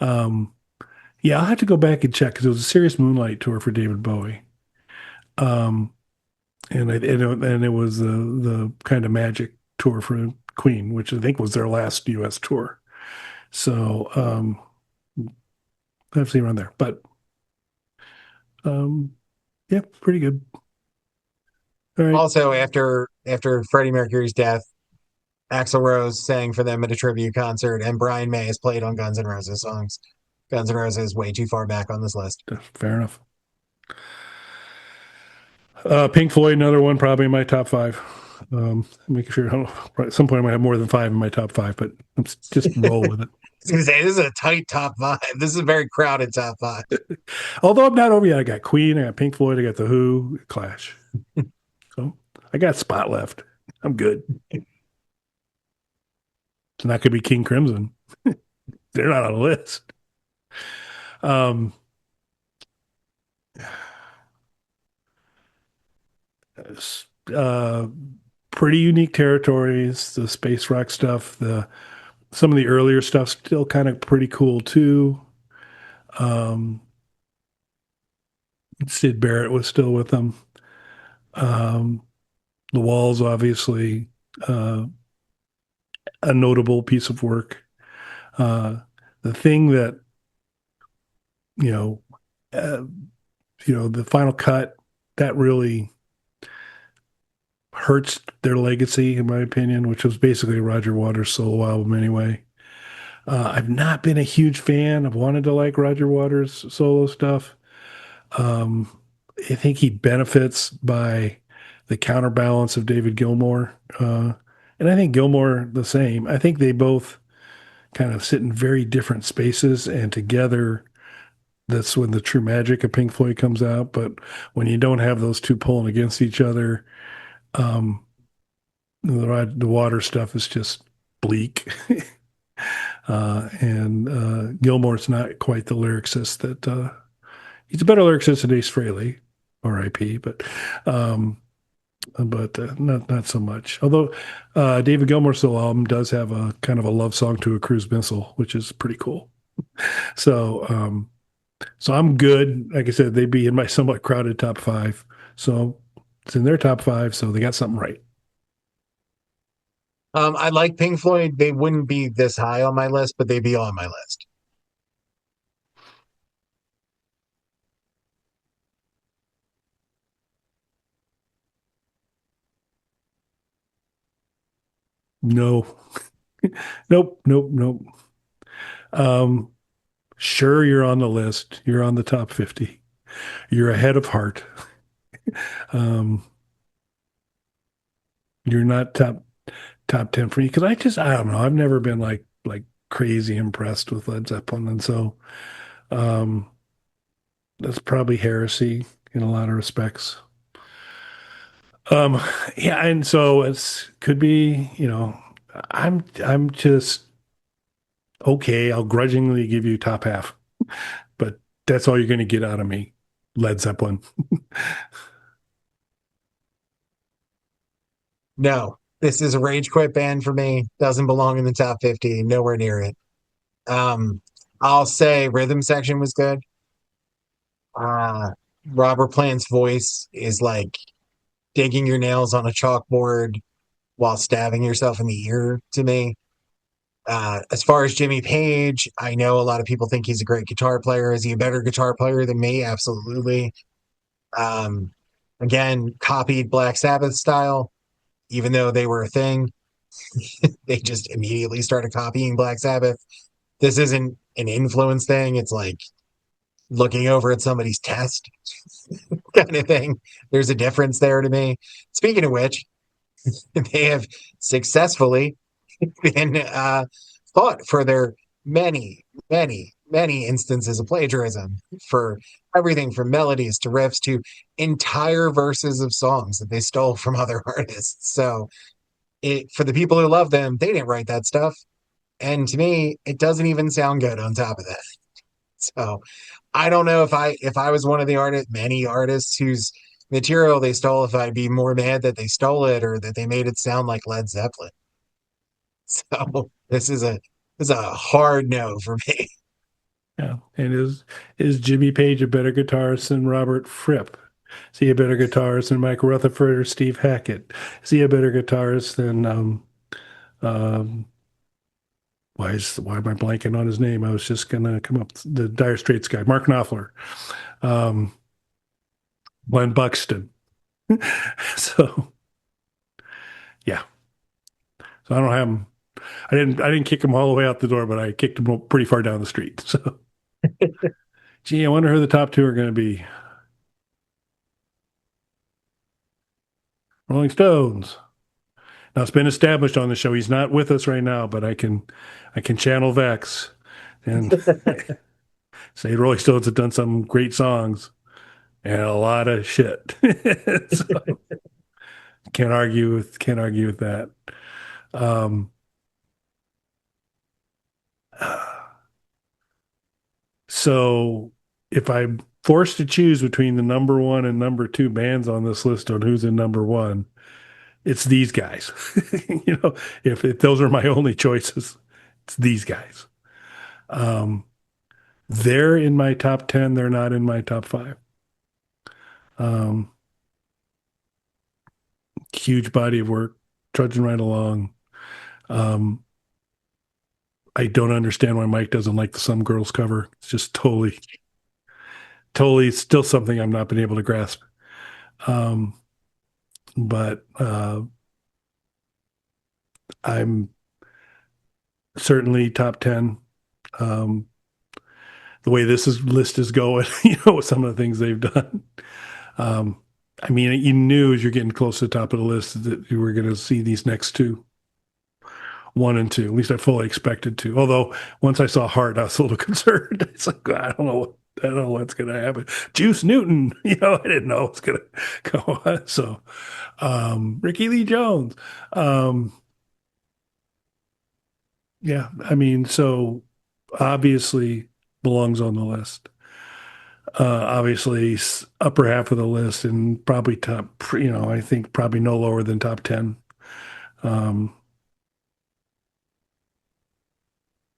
Speaker 1: um, yeah, I'll have to go back and check because it was a serious Moonlight tour for David Bowie. Um, and it was the kind of Magic tour for Queen, which I think was their last U.S. tour. So I've seen around there, but um, yeah, pretty good. All right,
Speaker 2: Also, after Freddie Mercury's death, Axl Rose sang for them at a tribute concert, and Brian May has played on Guns N' Roses songs. Guns N' Roses is way too far back on this list.
Speaker 1: fair enough. Pink Floyd, another one, probably in my top five. Making sure I don't know, at some point I might have more than five in my top five, but let's just roll with it.
Speaker 2: I was going to say, this is a tight top five. This is a very crowded top five.
Speaker 1: Although I'm not over yet. I got Queen, I got Pink Floyd, I got The Who, Clash. So I got a spot left. I'm good. It's not going to be King Crimson. They're not on the list. Um, uh, Pretty unique territories. The space rock stuff, the some of the earlier stuff, still kind of pretty cool too. Um, Sid Barrett was still with them. Um, the Walls, obviously, uh, a notable piece of work. The thing that you know, uh, the final cut that really hurts their legacy, in my opinion, which was basically a Roger Waters solo album anyway. I've not been a huge fan. I've wanted to like Roger Waters solo stuff. Um, I think he benefits by the counterbalance of David Gilmour. And I think Gilmour the same. I think they both kind of sit in very different spaces, and together, that's when the true magic of Pink Floyd comes out. But when you don't have those two pulling against each other, um, the water stuff is just bleak. And Gilmour's not quite the lyricist that he's a better lyricist than Ace Frehley, R.I.P. But not so much. Although David Gilmour's solo album does have a kind of a love song to a cruise missile, which is pretty cool. So so I'm good. Like I said, they'd be in my somewhat crowded top five. So it's in their top five, so they got something right.
Speaker 2: I like Pink Floyd. They wouldn't be this high on my list, but they'd be on my list.
Speaker 1: No, nope. Um, sure, you're on the list. You're on the top 50. You're ahead of Heart. Um, you're not top 10 for me because I don't know. I've never been like crazy impressed with Led Zeppelin, and so um, that's probably heresy in a lot of respects. Um, yeah, and so it's could be, I'm just okay. I'll grudgingly give you top half, but that's all you're going to get out of me, Led Zeppelin.
Speaker 2: No, this is a rage quit band for me. Doesn't belong in the top 50. Nowhere near it. Um, I'll say rhythm section was good. Uh, Robert Plant's voice is like digging your nails on a chalkboard while stabbing yourself in the ear to me. As far as Jimmy Page, I know a lot of people think he's a great guitar player. Is he a better guitar player than me? Absolutely. Um, again, copied Black Sabbath style, even though they were a thing, they just immediately started copying Black Sabbath. This isn't an influence thing. It's like looking over at somebody's test kind of thing. There's a difference there to me. Speaking of which, they have successfully been fought for their many instances of plagiarism for everything from melodies to riffs to entire verses of songs that they stole from other artists. So for the people who love them, they didn't write that stuff. And to me, it doesn't even sound good on top of that. So I don't know if I was one of the many artists whose material they stole, if I'd be more mad that they stole it or that they made it sound like Led Zeppelin. So this is a hard no for me.
Speaker 1: Yeah, and is Jimmy Page a better guitarist than Robert Fripp? Is he a better guitarist than Mike Rutherford or Steve Hackett? Is he a better guitarist than um, why am I blanking on his name? I was just gonna come up the Dire Straits guy, Mark Knopfler, um, Glenn Buxton. So yeah, so I don't have him. I didn't kick him all the way out the door, but I kicked him pretty far down the street. So gee, I wonder who the top two are going to be. Rolling Stones. Now it's been established on the show. He's not with us right now, but I can channel Vex and say Rolling Stones have done some great songs and a lot of shit. So can't argue with that. Um, so if I'm forced to choose between the number one and number two bands on this list on who's in number one, it's these guys. If those are my only choices, it's these guys. Um, they're in my top 10. They're not in my top five. Um, huge body of work, trudging right along. Um, I don't understand why Mike doesn't like the Some Girls cover. It's just totally still something I've not been able to grasp. Um, but I'm certainly top 10. Um, the way list is going, with some of the things they've done. Um, I mean, you knew as you're getting close to the top of the list that you were going to see these next two, one and two. At least I fully expected to. Although once I saw Hart, I was a little concerned. It's like I don't know. I don't know what's going to happen. Juice Newton, I didn't know what's going to go on. So, Ricky Lee Jones. Um, yeah, I mean, so obviously belongs on the list. Obviously, upper half of the list and probably top, I think probably no lower than top 10. Um,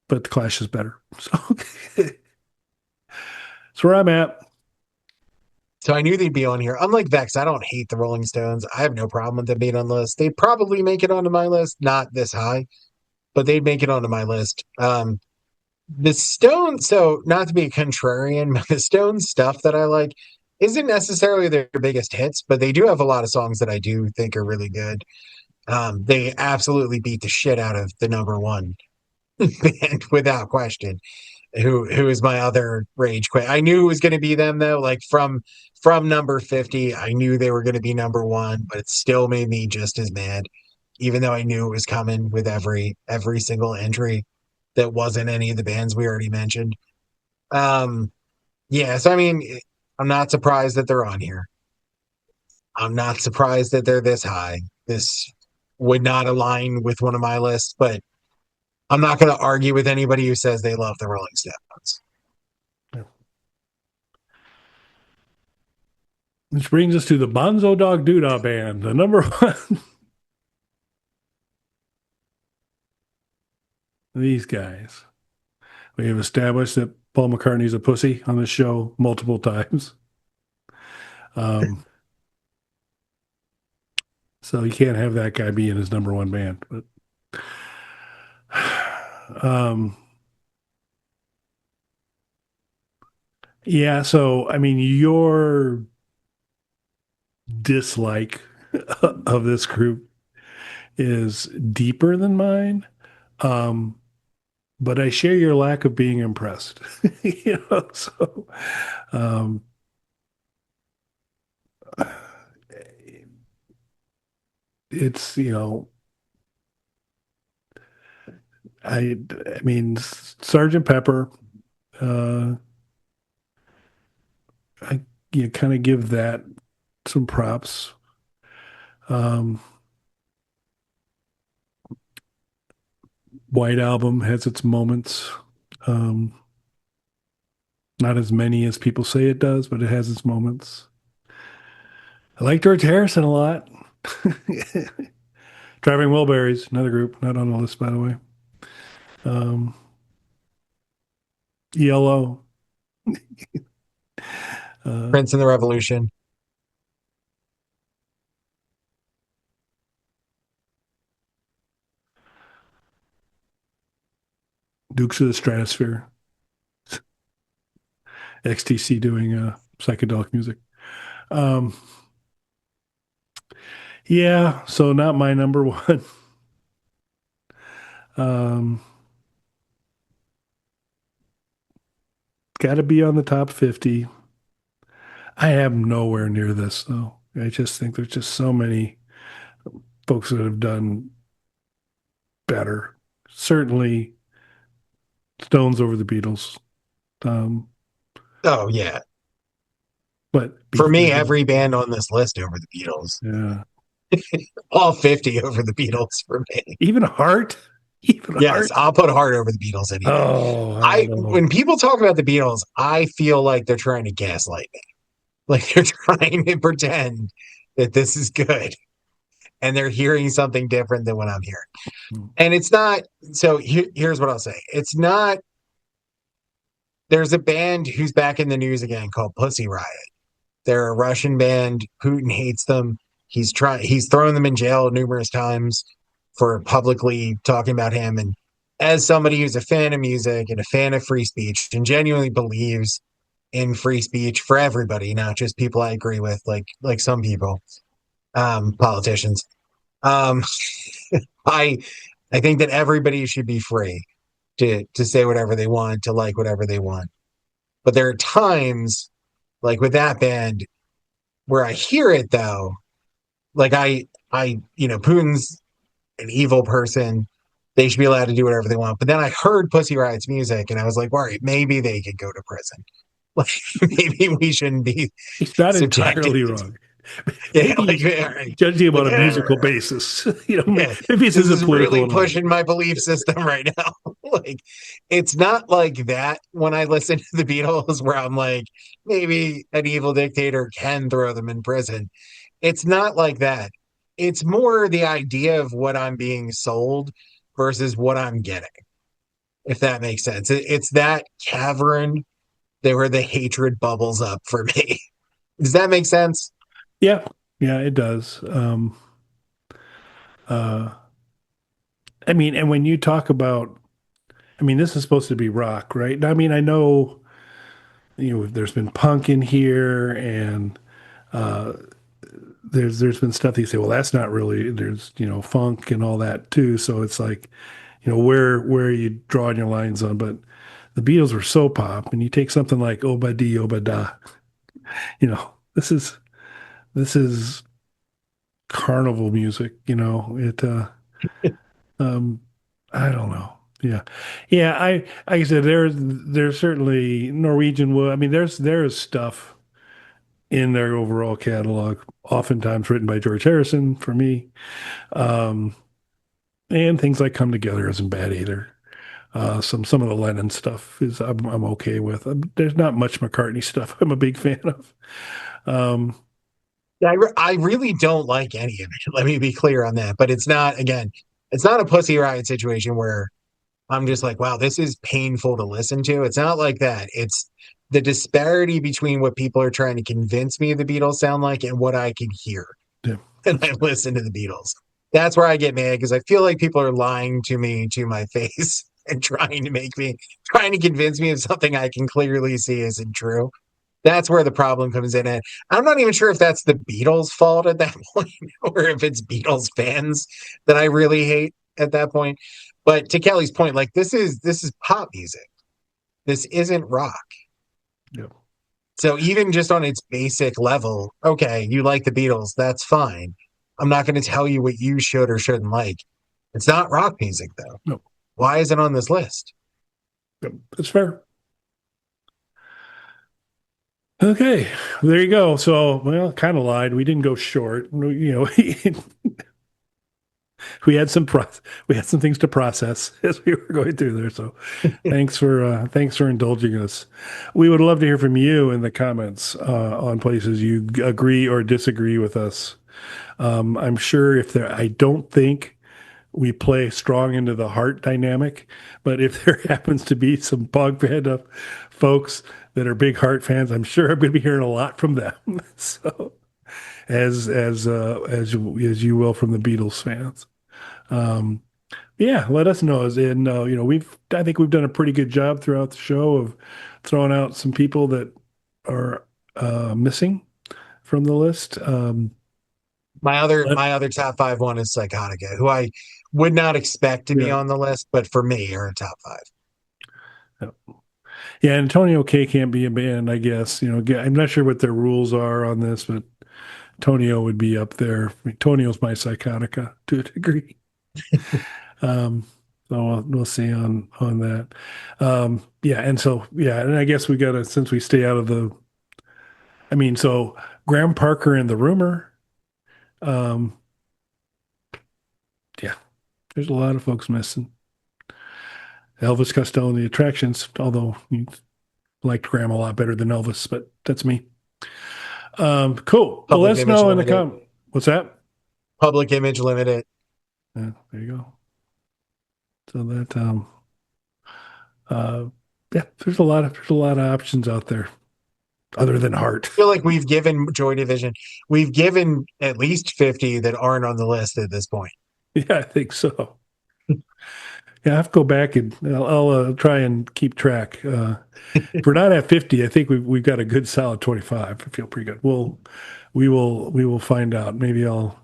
Speaker 1: but the Clash is better. So that's where I'm at.
Speaker 2: So I knew they'd be on here. Unlike Vex, I don't hate the Rolling Stones. I have no problem with them being on the list. They'd probably make it onto my list, not this high, but they'd make it onto my list. The Stones, so not to be a contrarian, but the Stones stuff that I like isn't necessarily their biggest hits, but they do have a lot of songs that I do think are really good. They absolutely beat the shit out of the number one band without question. Who is my other rage quit? I knew it was going to be them though. Like from number 50, I knew they were going to be number one, but it still made me just as mad, even though I knew it was coming with every single entry that wasn't any of the bands we already mentioned. Um, yeah, so I mean, I'm not surprised that they're on here. I'm not surprised that they're this high. This would not align with one of my lists, but I'm not going to argue with anybody who says they love the Rolling Stones.
Speaker 1: Which brings us to the Bonzo Dog Doodah Band, the number one. These guys. We have established that Paul McCartney's a pussy on the show multiple times. Um, so you can't have that guy be in his number one band. But um, yeah, so I mean, your dislike of this group is deeper than mine. Um, but I share your lack of being impressed. So um, it's I mean Sergeant Pepper. Uh, I kind of give that some props. Um, White Album has its moments. Um, not as many as people say it does, but it has its moments. I like George Harrison a lot. Driving Wilburys, another group, not on the list, by the way. Um, ELO, uh,
Speaker 2: Prince and the Revolution.
Speaker 1: Dukes of the Stratosphere, XTC doing psychedelic music. Um, yeah, so not my number one. Um, Got to be on the top 50. I am nowhere near this, though. I just think there's just so many folks that have done better. Certainly, Stones over the Beatles. Um,
Speaker 2: Oh yeah.
Speaker 1: but
Speaker 2: For me,
Speaker 1: Beatles,
Speaker 2: every band on this list over the Beatles.
Speaker 1: yeah.
Speaker 2: All 50 over the Beatles for me.
Speaker 1: Even Heart, even
Speaker 2: Yes,
Speaker 1: Heart.
Speaker 2: I'll put Heart over the Beatles any day.
Speaker 1: Oh, I
Speaker 2: I
Speaker 1: don't know.
Speaker 2: when people talk about the Beatles, I feel like they're trying to gaslight me. Like they're trying to pretend that this is good and they're hearing something different than what I'm hearing. And it's not so here's what I'll say. It's not there's a band who's back in the news again called Pussy Riot. They're a Russian band. Putin hates them. He's thrown them in jail numerous times for publicly talking about him. And as somebody who's a fan of music and a fan of free speech and genuinely believes in free speech for everybody, not just people I agree with, like some people. politicians. Um, I I think that everybody should be free to say whatever they want, to like whatever they want. But there are times, like with that band, where I hear it though, like Putin's an evil person. They should be allowed to do whatever they want. But then I heard Pussy Riot's music, and I was like, all right, maybe they could go to prison. Like maybe we shouldn't be
Speaker 1: He's not
Speaker 2: subjected.
Speaker 1: entirely wrong.
Speaker 2: Yeah,
Speaker 1: Maybe
Speaker 2: like,
Speaker 1: he's
Speaker 2: all right,
Speaker 1: judging him
Speaker 2: like,
Speaker 1: on a musical basis.
Speaker 2: yeah,
Speaker 1: Maybe this
Speaker 2: this
Speaker 1: isn't
Speaker 2: is
Speaker 1: political
Speaker 2: really
Speaker 1: at all.
Speaker 2: pushing my belief system right now. Like, it's not like that when I listen to the Beatles, where I'm like, maybe an evil dictator can throw them in prison. It's not like that. It's more the idea of what I'm being sold versus what I'm getting, if that makes sense. It's that cavern there where the hatred bubbles up for me. Does that make sense?
Speaker 1: Yeah, yeah, it does. Uh, I mean, and when you talk about, I mean, this is supposed to be rock, right? I mean, I know, there's been punk in here, and uh, there's been stuff that you say, well, that's not really. There's funk and all that too. So it's like, where are you drawing your lines on? But the Beatles were so pop, and you take something like Obadi Obada, this is carnival music. It. Um, I don't know. Yeah, yeah. Like I said, there's certainly Norwegian wood. I mean, there's stuff in their overall catalog, oftentimes written by George Harrison for me, um, and things like Come Together isn't bad either. Some of the Lennon stuff is I'm okay with. There's not much McCartney stuff I'm a big fan of. Um,
Speaker 2: Yeah, I really don't like any of it. Let me be clear on that. But it's not, again, it's not a Pussy Riot situation where I'm just like, wow, this is painful to listen to. It's not like that. It's the disparity between what people are trying to convince me the Beatles sound like and what I can hear
Speaker 1: yeah,
Speaker 2: when I listen to the Beatles. That's where I get mad because I feel like people are lying to me to my face and trying to convince me of something I can clearly see isn't true. That's where the problem comes in. And I'm not even sure if that's the Beatles' fault at that point or if it's Beatles fans that I really hate at that point. But to Kelly's point, like this is pop music. This isn't rock.
Speaker 1: yeah,
Speaker 2: So even just on its basic level, okay, you like the Beatles, that's fine. I'm not going to tell you what you should or shouldn't like. It's not rock music though.
Speaker 1: no,
Speaker 2: Why is it on this list?
Speaker 1: no, that's fair. Okay, there you go. So, well, kind of lied. We didn't go short. We had we had some things to process as we were going through there. So, thanks for indulging us. We would love to hear from you in the comments on places you agree or disagree with us. I'm sure if there, I don't think we play strong into the heart dynamic, but if there happens to be some punk band of folks that are big heart fans, I'm sure I'm going to be hearing a lot from them. So as you will from the Beatles fans. Um, yeah, let us know. We've I think we've done a pretty good job throughout the show of throwing out some people that are missing from the list.
Speaker 2: My other
Speaker 1: But
Speaker 2: my other top five one is Psychotica, who I would not expect to be
Speaker 1: yeah,
Speaker 2: on the list, but for me are a top five.
Speaker 1: yeah, yeah. Antonio K can't be a band, I guess. I'm not sure what their rules are on this, but Tonio would be up there. Tonio's my Psychotica to a degree. Um, so we'll see on that. Yeah, and I guess we gotta since we stay out of the. I mean, so Graham Parker and the Rumor. Um, yeah, there's a lot of folks missing. Elvis Costello and the Attractions, although you liked Graham a lot better than Elvis, but that's me. Cool. Well, let
Speaker 2: Public
Speaker 1: us
Speaker 2: Image
Speaker 1: know in the
Speaker 2: Limited.
Speaker 1: What's that?
Speaker 2: Public Image Limited.
Speaker 1: Yeah, there you go. So that uh, yeah, there's a lot of options out there other than Heart.
Speaker 2: I feel like we've given Joy Division, we've given at least 50 that aren't on the list at this point.
Speaker 1: Yeah, I think so. Yeah, I have to go back and I'll try and keep track. If we're not at 50, I think we've got a good solid 25. I feel pretty good. We will find out. Maybe although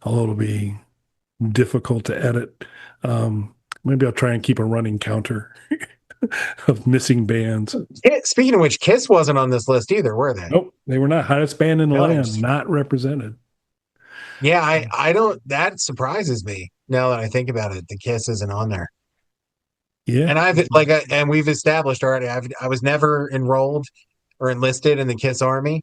Speaker 1: it'll be difficult to edit. Maybe I'll try and keep a running counter of missing bands.
Speaker 2: Speaking of which, Kiss wasn't on this list either, were they?
Speaker 1: Nope, they were not. Hottest band in the
Speaker 2: No.
Speaker 1: land, not represented.
Speaker 2: Yeah, I don't. That surprises me now that I think about it. The Kiss isn't on there,
Speaker 1: Yeah,
Speaker 2: and and we've established already. I was never enrolled or enlisted in the Kiss Army.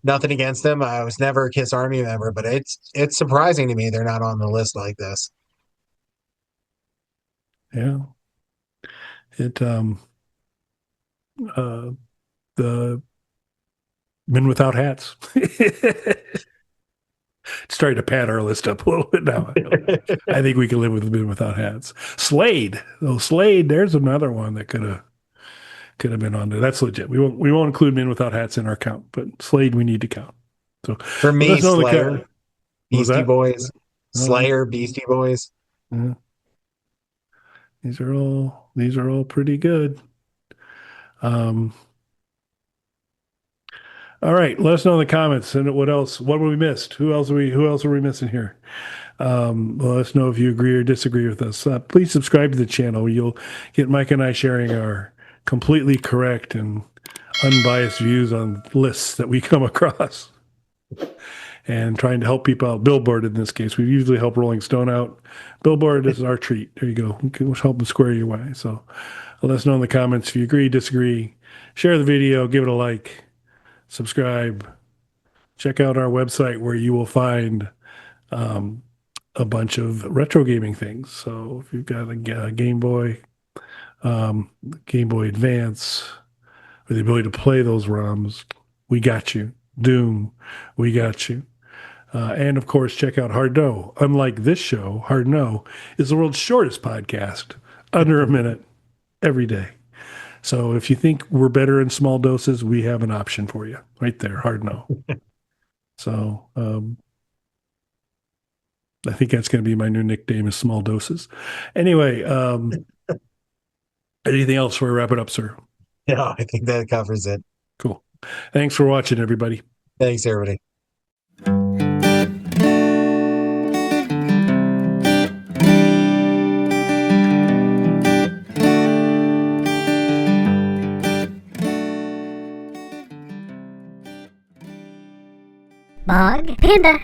Speaker 2: Nothing against them. I was never a Kiss Army member, but it's surprising to me they're not on the list like this.
Speaker 1: yeah. It uh the Men Without Hats. Starting to pad our list up a little bit now. I think we can live with Men Without Hats. Slade. Oh, Slade, there's another one that could have been on there. That's legit. We won't include Men Without Hats in our count, but Slade we need to count. So
Speaker 2: For
Speaker 1: let
Speaker 2: me,
Speaker 1: us know the
Speaker 2: Slayer,
Speaker 1: count. What was
Speaker 2: Beastie
Speaker 1: that?
Speaker 2: Boys,
Speaker 1: Uh,
Speaker 2: Slayer, Beastie Boys.
Speaker 1: yeah. These are all pretty good. Um, all right, let us know in the comments and what else. What we missed? Who else are we missing here? Let us know if you agree or disagree with us. Please subscribe to the channel. You'll get Mike and I sharing our completely correct and unbiased views on lists that we come across and trying to help people out. Billboard, in this case, we usually help Rolling Stone out. Billboard is our treat. There you go. We can help them square your way. So let us know in the comments if you agree, disagree. Share the video, give it a like, subscribe. Check out our website where you will find um, a bunch of retro gaming things. So if you've got a Game Boy Advance, with the ability to play those ROMs, we got you. Doom, we got you. And of course, check out Hard No. Unlike this show, Hard No is the world's shortest podcast, under a minute every day. So if you think we're better in small doses, we have an option for you right there. Hard No. So I think that's going to be my new nickname is Small Doses. Anyway, anything else before we wrap it up, sir?
Speaker 2: Yeah, I think that covers it.
Speaker 1: Cool. Thanks for watching, everybody.
Speaker 2: Thanks, everybody.
Speaker 3: Bog Panda.